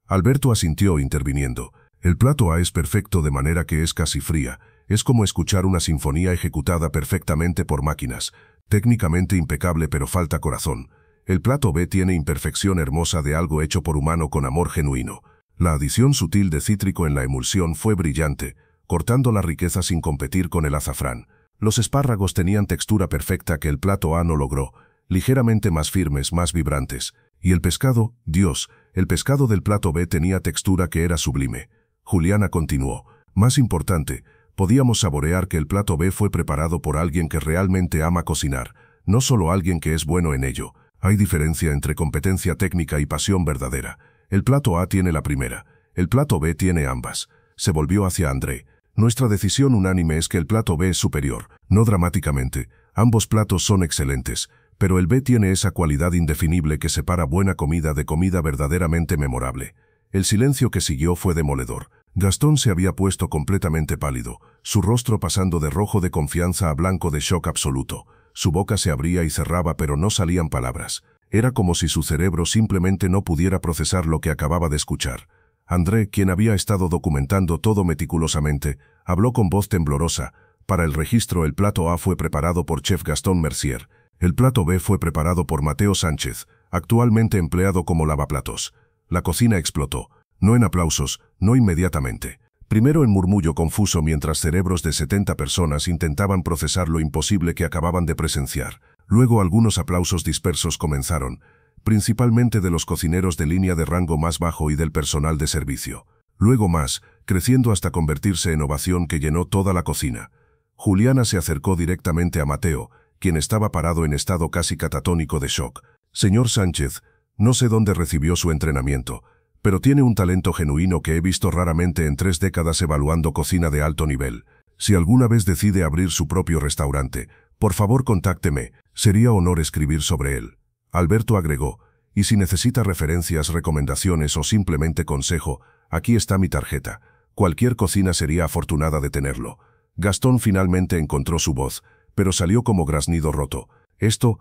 Alberto asintió interviniendo. El plato A es perfecto de manera que es casi fría, es como escuchar una sinfonía ejecutada perfectamente por máquinas, técnicamente impecable pero falta corazón. El plato B tiene imperfección hermosa de algo hecho por humano con amor genuino. La adición sutil de cítrico en la emulsión fue brillante, cortando la riqueza sin competir con el azafrán. Los espárragos tenían textura perfecta que el plato A no logró, ligeramente más firmes, más vibrantes. Y el pescado, Dios, el pescado del plato B tenía textura que era sublime. Juliana continuó. Más importante, podíamos saborear que el plato B fue preparado por alguien que realmente ama cocinar, no solo alguien que es bueno en ello. Hay diferencia entre competencia técnica y pasión verdadera. El plato A tiene la primera, el plato B tiene ambas. Se volvió hacia André. Nuestra decisión unánime es que el plato B es superior, no dramáticamente. Ambos platos son excelentes, pero el B tiene esa cualidad indefinible que separa buena comida de comida verdaderamente memorable. El silencio que siguió fue demoledor. Gastón se había puesto completamente pálido, su rostro pasando de rojo de confianza a blanco de shock absoluto. Su boca se abría y cerraba pero no salían palabras. Era como si su cerebro simplemente no pudiera procesar lo que acababa de escuchar. André, quien había estado documentando todo meticulosamente, habló con voz temblorosa. Para el registro, el plato A fue preparado por Chef Gastón Mercier. El plato B fue preparado por Mateo Sánchez, actualmente empleado como lavaplatos. La cocina explotó. No en aplausos, no inmediatamente. Primero en murmullo confuso mientras cerebros de 70 personas intentaban procesar lo imposible que acababan de presenciar. Luego algunos aplausos dispersos comenzaron, principalmente de los cocineros de línea de rango más bajo y del personal de servicio. Luego más, creciendo hasta convertirse en ovación que llenó toda la cocina. Juliana se acercó directamente a Mateo, quien estaba parado en estado casi catatónico de shock. Señor Sánchez, no sé dónde recibió su entrenamiento, pero tiene un talento genuino que he visto raramente en 3 décadas evaluando cocina de alto nivel. Si alguna vez decide abrir su propio restaurante, por favor contácteme, sería honor escribir sobre él. Alberto agregó, y si necesita referencias, recomendaciones o simplemente consejo, aquí está mi tarjeta. Cualquier cocina sería afortunada de tenerlo. Gastón finalmente encontró su voz, pero salió como graznido roto. Esto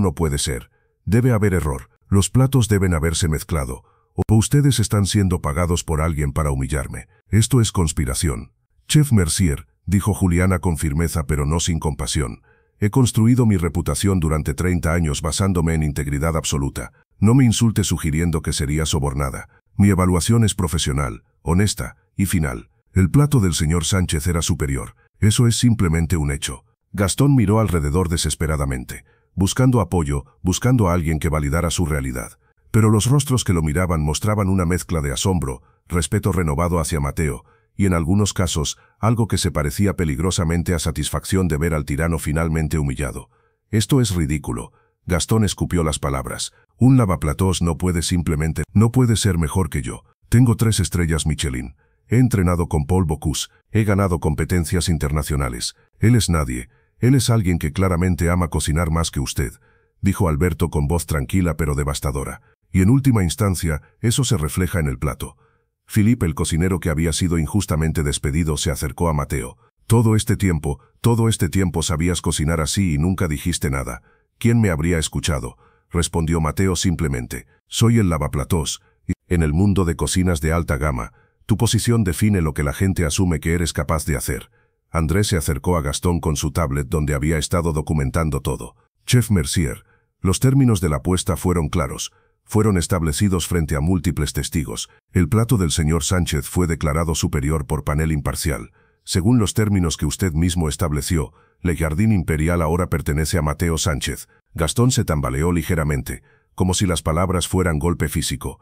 no puede ser. Debe haber error. Los platos deben haberse mezclado. O ustedes están siendo pagados por alguien para humillarme. Esto es conspiración. Chef Mercier, dijo Juliana con firmeza pero no sin compasión. He construido mi reputación durante 30 años basándome en integridad absoluta. No me insulte sugiriendo que sería sobornada. Mi evaluación es profesional, honesta y final. El plato del señor Sánchez era superior. Eso es simplemente un hecho. Gastón miró alrededor desesperadamente, buscando apoyo, buscando a alguien que validara su realidad. Pero los rostros que lo miraban mostraban una mezcla de asombro, respeto renovado hacia Mateo, y en algunos casos, algo que se parecía peligrosamente a satisfacción de ver al tirano finalmente humillado. Esto es ridículo. Gastón escupió las palabras. Un lavaplatos no puede ser mejor que yo. Tengo 3 estrellas Michelin. He entrenado con Paul Bocuse. He ganado competencias internacionales. Él es nadie. Él es alguien que claramente ama cocinar más que usted, dijo Alberto con voz tranquila pero devastadora. Y en última instancia, eso se refleja en el plato. Philippe, el cocinero que había sido injustamente despedido, se acercó a Mateo. Todo este tiempo sabías cocinar así y nunca dijiste nada. ¿Quién me habría escuchado? Respondió Mateo simplemente. Soy el lavaplatos. Y en el mundo de cocinas de alta gama, tu posición define lo que la gente asume que eres capaz de hacer. Andrés se acercó a Gastón con su tablet donde había estado documentando todo. Chef Mercier, los términos de la apuesta fueron claros. Fueron establecidos frente a múltiples testigos. El plato del señor Sánchez fue declarado superior por panel imparcial. Según los términos que usted mismo estableció, Le Jardin Imperial ahora pertenece a Mateo Sánchez. Gastón se tambaleó ligeramente, como si las palabras fueran golpe físico.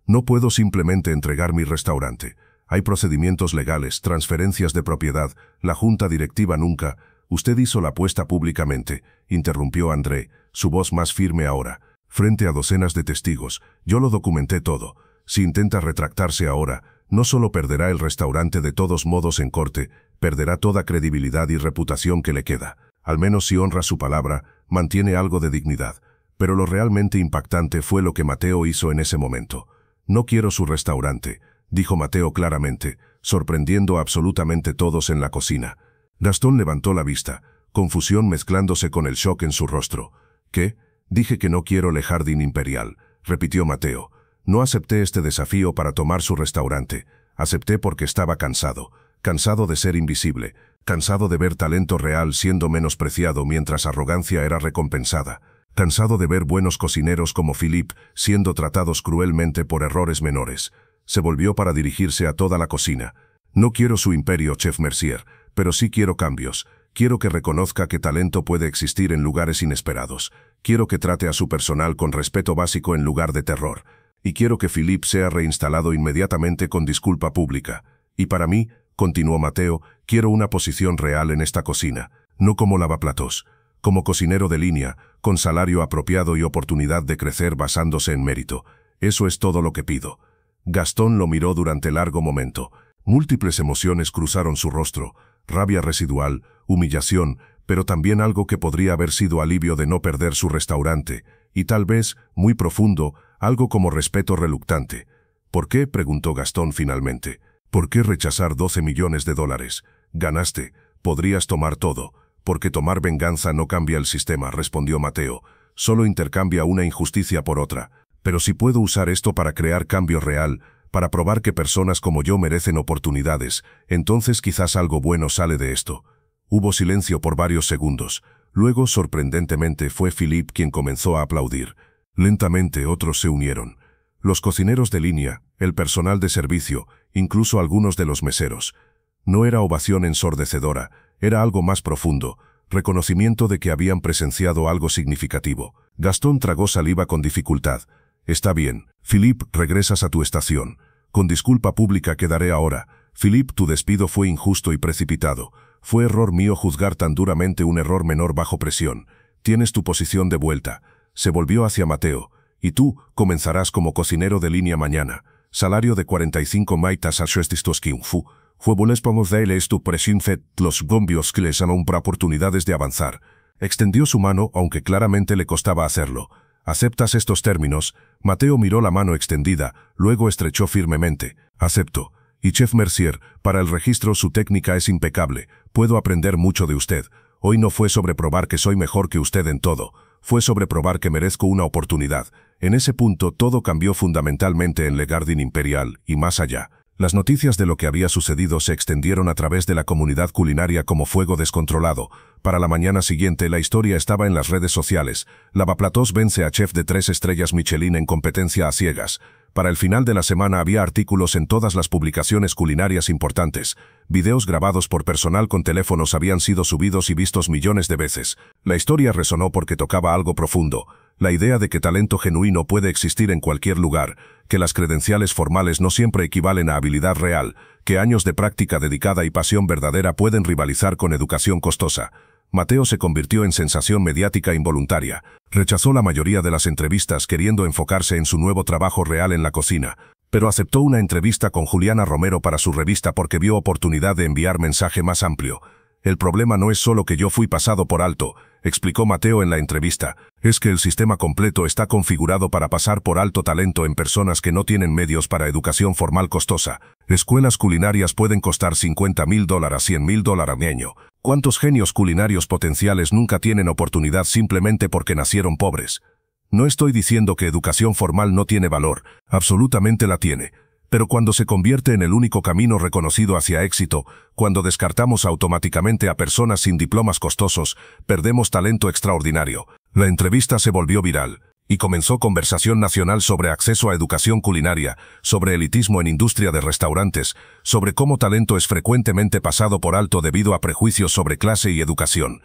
No puedo simplemente entregar mi restaurante. Hay procedimientos legales, transferencias de propiedad, la junta directiva nunca. Usted hizo la apuesta públicamente, interrumpió André, su voz más firme ahora. Frente a docenas de testigos, yo lo documenté todo. Si intenta retractarse ahora, no solo perderá el restaurante de todos modos en corte, perderá toda credibilidad y reputación que le queda. Al menos si honra su palabra, mantiene algo de dignidad. Pero lo realmente impactante fue lo que Mateo hizo en ese momento. No quiero su restaurante, dijo Mateo claramente, sorprendiendo a absolutamente todos en la cocina. Gastón levantó la vista, confusión mezclándose con el shock en su rostro. ¿Qué? Dije que no quiero Le Jardin Imperial, repitió Mateo. No acepté este desafío para tomar su restaurante. Acepté porque estaba cansado de ser invisible, cansado de ver talento real siendo menospreciado mientras arrogancia era recompensada, cansado de ver buenos cocineros como Philippe siendo tratados cruelmente por errores menores. Se volvió para dirigirse a toda la cocina. No quiero su imperio, Chef Mercier, pero sí quiero cambios. Quiero que reconozca que talento puede existir en lugares inesperados. Quiero que trate a su personal con respeto básico en lugar de terror. Y quiero que Philippe sea reinstalado inmediatamente con disculpa pública. Y para mí, continuó Mateo, quiero una posición real en esta cocina, no como lavaplatos, como cocinero de línea, con salario apropiado y oportunidad de crecer basándose en mérito. Eso es todo lo que pido. Gastón lo miró durante largo momento. Múltiples emociones cruzaron su rostro, rabia residual, humillación, pero también algo que podría haber sido alivio de no perder su restaurante, y tal vez, muy profundo, algo como respeto reluctante. ¿Por qué?, preguntó Gastón finalmente. ¿Por qué rechazar 12 millones de dólares? Ganaste, podrías tomar todo. Porque tomar venganza no cambia el sistema, respondió Mateo. Solo intercambia una injusticia por otra. Pero si puedo usar esto para crear cambio real, para probar que personas como yo merecen oportunidades, entonces quizás algo bueno sale de esto. Hubo silencio por varios segundos. Luego, sorprendentemente, fue Philippe quien comenzó a aplaudir. Lentamente otros se unieron. Los cocineros de línea, el personal de servicio, incluso algunos de los meseros. No era ovación ensordecedora, era algo más profundo, reconocimiento de que habían presenciado algo significativo. Gastón tragó saliva con dificultad. Está bien, Philippe, regresas a tu estación. Con disculpa pública quedaré ahora. Philippe, tu despido fue injusto y precipitado. Fue error mío juzgar tan duramente un error menor bajo presión. Tienes tu posición de vuelta. Se volvió hacia Mateo. Y tú, comenzarás como cocinero de línea mañana. Salario de 45 maitas a fu. Fue volvemos de él tu presión fet los gombios que les dan para oportunidades de avanzar. Extendió su mano, aunque claramente le costaba hacerlo. ¿Aceptas estos términos? Mateo miró la mano extendida, luego estrechó firmemente. Acepto. Y Chef Mercier, para el registro su técnica es impecable. Puedo aprender mucho de usted. Hoy no fue sobre probar que soy mejor que usted en todo. Fue sobre probar que merezco una oportunidad. En ese punto todo cambió fundamentalmente en Le Jardin Imperial, y más allá. Las noticias de lo que había sucedido se extendieron a través de la comunidad culinaria como fuego descontrolado. Para la mañana siguiente la historia estaba en las redes sociales. Lavaplatos vence a chef de 3 estrellas Michelin en competencia a ciegas. Para el final de la semana había artículos en todas las publicaciones culinarias importantes. Videos grabados por personal con teléfonos habían sido subidos y vistos millones de veces. La historia resonó porque tocaba algo profundo. La idea de que talento genuino puede existir en cualquier lugar, que las credenciales formales no siempre equivalen a habilidad real, que años de práctica dedicada y pasión verdadera pueden rivalizar con educación costosa. Mateo se convirtió en sensación mediática involuntaria. Rechazó la mayoría de las entrevistas queriendo enfocarse en su nuevo trabajo real en la cocina, pero aceptó una entrevista con Juliana Romero para su revista porque vio oportunidad de enviar mensaje más amplio. El problema no es solo que yo fui pasado por alto, explicó Mateo en la entrevista, es que el sistema completo está configurado para pasar por alto talento en personas que no tienen medios para educación formal costosa. Escuelas culinarias pueden costar $50,000, $100,000 al año. ¿Cuántos genios culinarios potenciales nunca tienen oportunidad simplemente porque nacieron pobres? No estoy diciendo que educación formal no tiene valor, absolutamente la tiene. Pero cuando se convierte en el único camino reconocido hacia éxito, cuando descartamos automáticamente a personas sin diplomas costosos, perdemos talento extraordinario. La entrevista se volvió viral, y comenzó conversación nacional sobre acceso a educación culinaria, sobre elitismo en industria de restaurantes, sobre cómo talento es frecuentemente pasado por alto debido a prejuicios sobre clase y educación.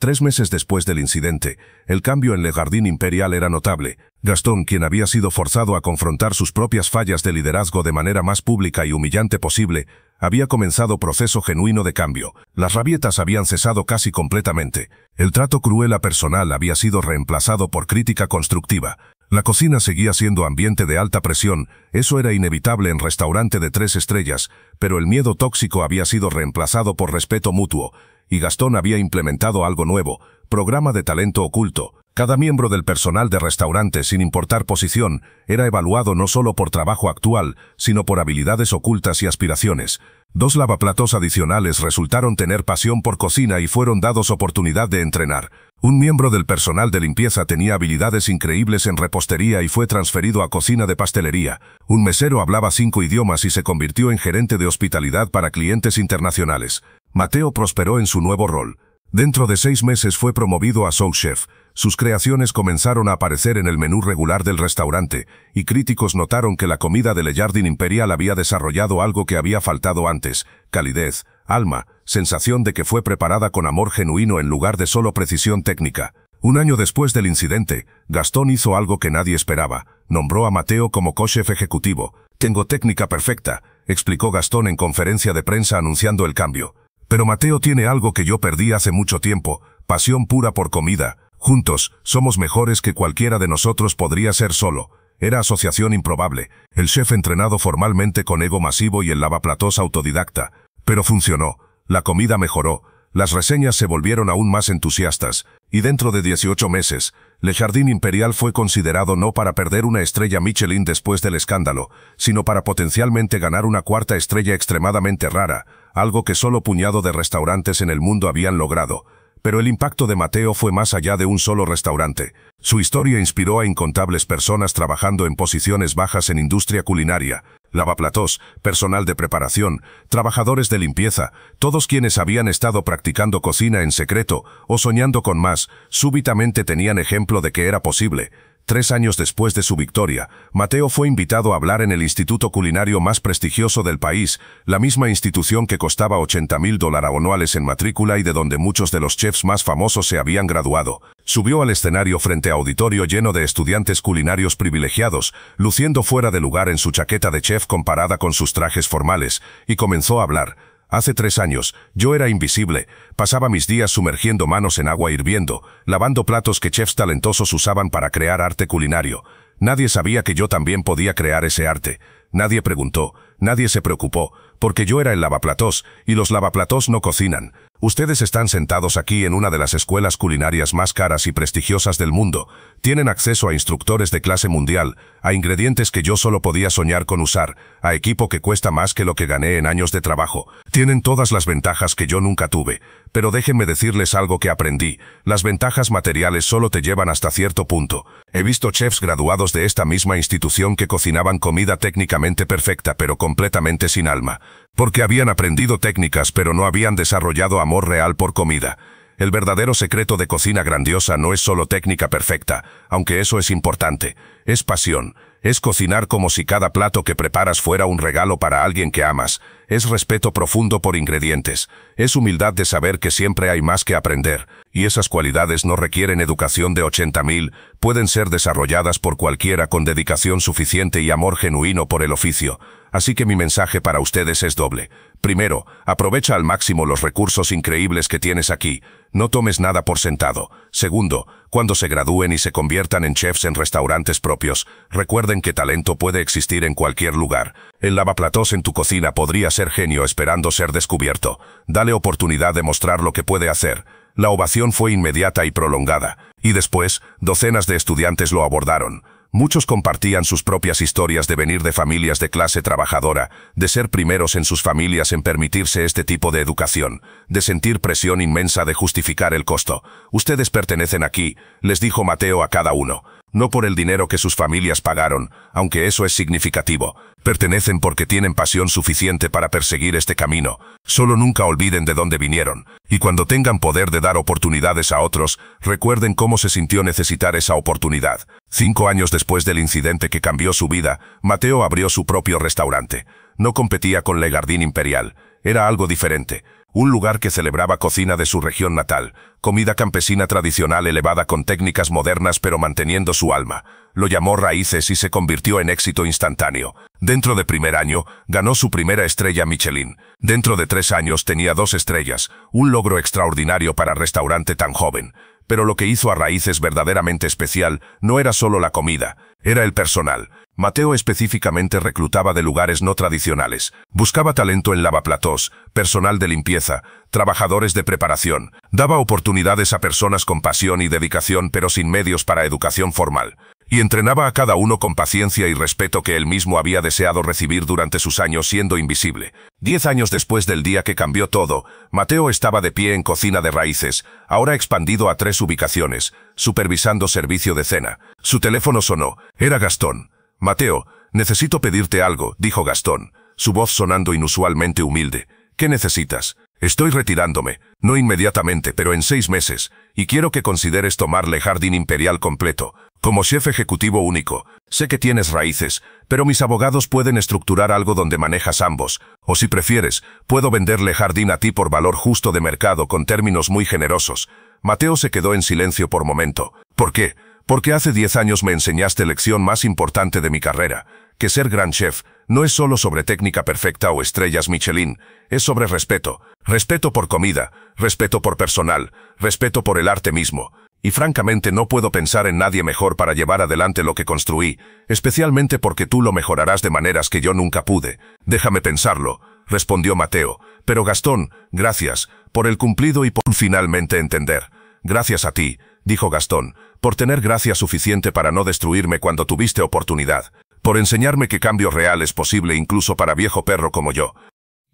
3 meses después del incidente, el cambio en Le Jardin Imperial era notable. Gastón, quien había sido forzado a confrontar sus propias fallas de liderazgo de manera más pública y humillante posible, había comenzado proceso genuino de cambio. Las rabietas habían cesado casi completamente. El trato cruel a personal había sido reemplazado por crítica constructiva. La cocina seguía siendo ambiente de alta presión, eso era inevitable en restaurante de 3 estrellas, pero el miedo tóxico había sido reemplazado por respeto mutuo. Y Gastón había implementado algo nuevo, programa de talento oculto. Cada miembro del personal de restaurante, sin importar posición, era evaluado no solo por trabajo actual, sino por habilidades ocultas y aspiraciones. 2 lavaplatos adicionales resultaron tener pasión por cocina y fueron dados oportunidad de entrenar. Un miembro del personal de limpieza tenía habilidades increíbles en repostería y fue transferido a cocina de pastelería. Un mesero hablaba 5 idiomas y se convirtió en gerente de hospitalidad para clientes internacionales. Mateo prosperó en su nuevo rol. Dentro de 6 meses fue promovido a sous chef. Sus creaciones comenzaron a aparecer en el menú regular del restaurante, y críticos notaron que la comida de Le Jardin Imperial había desarrollado algo que había faltado antes: calidez, alma, sensación de que fue preparada con amor genuino en lugar de solo precisión técnica. Un año después del incidente, Gastón hizo algo que nadie esperaba. Nombró a Mateo como co-chef ejecutivo. «Tengo técnica perfecta», explicó Gastón en conferencia de prensa anunciando el cambio. «Pero Mateo tiene algo que yo perdí hace mucho tiempo, pasión pura por comida. Juntos, somos mejores que cualquiera de nosotros podría ser solo». Era asociación improbable, el chef entrenado formalmente con ego masivo y el lavaplatos autodidacta. Pero funcionó, la comida mejoró, las reseñas se volvieron aún más entusiastas, y dentro de 18 meses, Le Jardin Imperial fue considerado no para perder una estrella Michelin después del escándalo, sino para potencialmente ganar una 4ª estrella extremadamente rara, algo que solo puñado de restaurantes en el mundo habían logrado. Pero el impacto de Mateo fue más allá de un solo restaurante. Su historia inspiró a incontables personas trabajando en posiciones bajas en industria culinaria, lavaplatos, personal de preparación, trabajadores de limpieza, todos quienes habían estado practicando cocina en secreto o soñando con más, súbitamente tenían ejemplo de que era posible. 3 años después de su victoria, Mateo fue invitado a hablar en el instituto culinario más prestigioso del país, la misma institución que costaba $80,000 anuales en matrícula y de donde muchos de los chefs más famosos se habían graduado. Subió al escenario frente a auditorio lleno de estudiantes culinarios privilegiados, luciendo fuera de lugar en su chaqueta de chef comparada con sus trajes formales, y comenzó a hablar. Hace 3 años, yo era invisible, pasaba mis días sumergiendo manos en agua hirviendo, lavando platos que chefs talentosos usaban para crear arte culinario. Nadie sabía que yo también podía crear ese arte. Nadie preguntó, nadie se preocupó, porque yo era el lavaplatos, y los lavaplatos no cocinan. Ustedes están sentados aquí en una de las escuelas culinarias más caras y prestigiosas del mundo. Tienen acceso a instructores de clase mundial, a ingredientes que yo solo podía soñar con usar, a equipo que cuesta más que lo que gané en años de trabajo. Tienen todas las ventajas que yo nunca tuve. Pero déjenme decirles algo que aprendí. Las ventajas materiales solo te llevan hasta cierto punto. He visto chefs graduados de esta misma institución que cocinaban comida técnicamente perfecta pero completamente sin alma. Porque habían aprendido técnicas pero no habían desarrollado amor real por comida. El verdadero secreto de cocina grandiosa no es solo técnica perfecta, aunque eso es importante.
es pasión, es cocinar como si cada plato que preparas fuera un regalo para alguien que amas, es respeto profundo por ingredientes, es humildad de saber que siempre hay más que aprender, y esas cualidades no requieren educación de 80.000, pueden ser desarrolladas por cualquiera con dedicación suficiente y amor genuino por el oficio. Así que mi mensaje para ustedes es doble. Primero, aprovecha al máximo los recursos increíbles que tienes aquí. No tomes nada por sentado. Segundo, cuando se gradúen y se conviertan en chefs en restaurantes propios, recuerden que talento puede existir en cualquier lugar. El lavaplatos en tu cocina podría ser genio esperando ser descubierto. Dale oportunidad de mostrar lo que puede hacer. La ovación fue inmediata y prolongada. Y después, docenas de estudiantes lo abordaron. Muchos compartían sus propias historias de venir de familias de clase trabajadora, de ser primeros en sus familias en permitirse este tipo de educación, de sentir presión inmensa de justificar el costo. Ustedes pertenecen aquí, les dijo Mateo a cada uno. No por el dinero que sus familias pagaron, aunque eso es significativo. Pertenecen porque tienen pasión suficiente para perseguir este camino. Solo nunca olviden de dónde vinieron. Y cuando tengan poder de dar oportunidades a otros, recuerden cómo se sintió necesitar esa oportunidad. 5 años después del incidente que cambió su vida, Mateo abrió su propio restaurante. No competía con Le Jardin Imperial. Era algo diferente. Un lugar que celebraba cocina de su región natal, comida campesina tradicional elevada con técnicas modernas pero manteniendo su alma. Lo llamó Raíces y se convirtió en éxito instantáneo. Dentro de primer año, ganó su primera estrella Michelin. Dentro de 3 años tenía 2 estrellas, un logro extraordinario para restaurante tan joven. Pero lo que hizo a Raíces verdaderamente especial no era solo la comida, era el personal. Mateo específicamente reclutaba de lugares no tradicionales. Buscaba talento en lavaplatos, personal de limpieza, trabajadores de preparación. Daba oportunidades a personas con pasión y dedicación pero sin medios para educación formal. Y entrenaba a cada uno con paciencia y respeto que él mismo había deseado recibir durante sus años siendo invisible. 10 años después del día que cambió todo, Mateo estaba de pie en Cocina de Raíces, ahora expandido a 3 ubicaciones, supervisando servicio de cena. Su teléfono sonó. Era Gastón. «Mateo, necesito pedirte algo», dijo Gastón, su voz sonando inusualmente humilde. «¿Qué necesitas?» «Estoy retirándome, no inmediatamente, pero en 6 meses, y quiero que consideres tomar Le Jardin Imperial completo, como chef ejecutivo único. Sé que tienes Raíces, pero mis abogados pueden estructurar algo donde manejas ambos, o si prefieres, puedo vender Le Jardin a ti por valor justo de mercado con términos muy generosos». Mateo se quedó en silencio por momento. «¿Por qué?» «Porque hace 10 años me enseñaste lección más importante de mi carrera, que ser gran chef no es solo sobre técnica perfecta o estrellas Michelin, es sobre respeto. Respeto por comida, respeto por personal, respeto por el arte mismo. Y francamente no puedo pensar en nadie mejor para llevar adelante lo que construí, especialmente porque tú lo mejorarás de maneras que yo nunca pude». «Déjame pensarlo», respondió Mateo. «Pero Gastón, gracias, por el cumplido y por finalmente entender». «Gracias a ti», dijo Gastón, «por tener gracia suficiente para no destruirme cuando tuviste oportunidad, por enseñarme que cambio real es posible incluso para viejo perro como yo».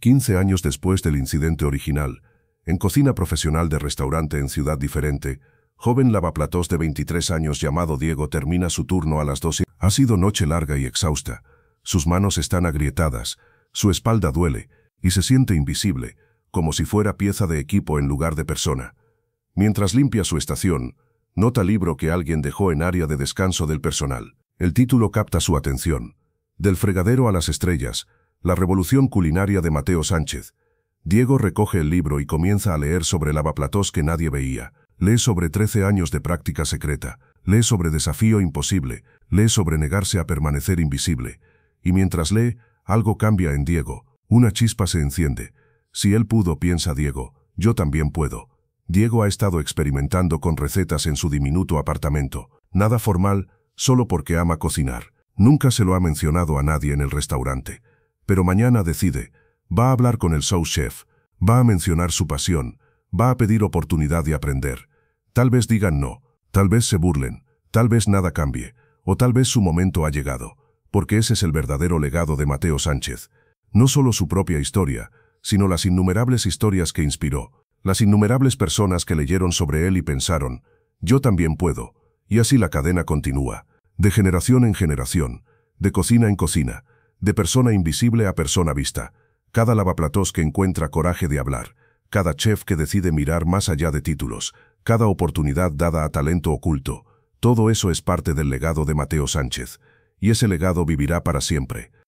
15 años después del incidente original, en cocina profesional de restaurante en ciudad diferente, joven lavaplatos de 23 años llamado Diego termina su turno a las 12. Ha sido noche larga y exhausta. Sus manos están agrietadas, su espalda duele, y se siente invisible, como si fuera pieza de equipo en lugar de persona. Mientras limpia su estación, nota libro que alguien dejó en área de descanso del personal. El título capta su atención. Del fregadero a las estrellas, la revolución culinaria de Mateo Sánchez. Diego recoge el libro y comienza a leer sobre lavaplatos que nadie veía. Lee sobre 13 años de práctica secreta. Lee sobre desafío imposible. Lee sobre negarse a permanecer invisible. Y mientras lee, algo cambia en Diego. Una chispa se enciende. Si él pudo, piensa Diego, yo también puedo. Diego ha estado experimentando con recetas en su diminuto apartamento. Nada formal, solo porque ama cocinar. Nunca se lo ha mencionado a nadie en el restaurante. Pero mañana decide, va a hablar con el sous chef, va a mencionar su pasión, va a pedir oportunidad de aprender. Tal vez digan no, tal vez se burlen, tal vez nada cambie, o tal vez su momento ha llegado, porque ese es el verdadero legado de Mateo Sánchez. No solo su propia historia, sino las innumerables historias que inspiró. Las innumerables personas que leyeron sobre él y pensaron, yo también puedo, y así la cadena continúa, de generación en generación, de cocina en cocina, de persona invisible a persona vista, cada lavaplatos que encuentra coraje de hablar, cada chef que decide mirar más allá de títulos, cada oportunidad dada a talento oculto, Todo eso es parte del legado de Mateo Sánchez, y ese legado vivirá para siempre.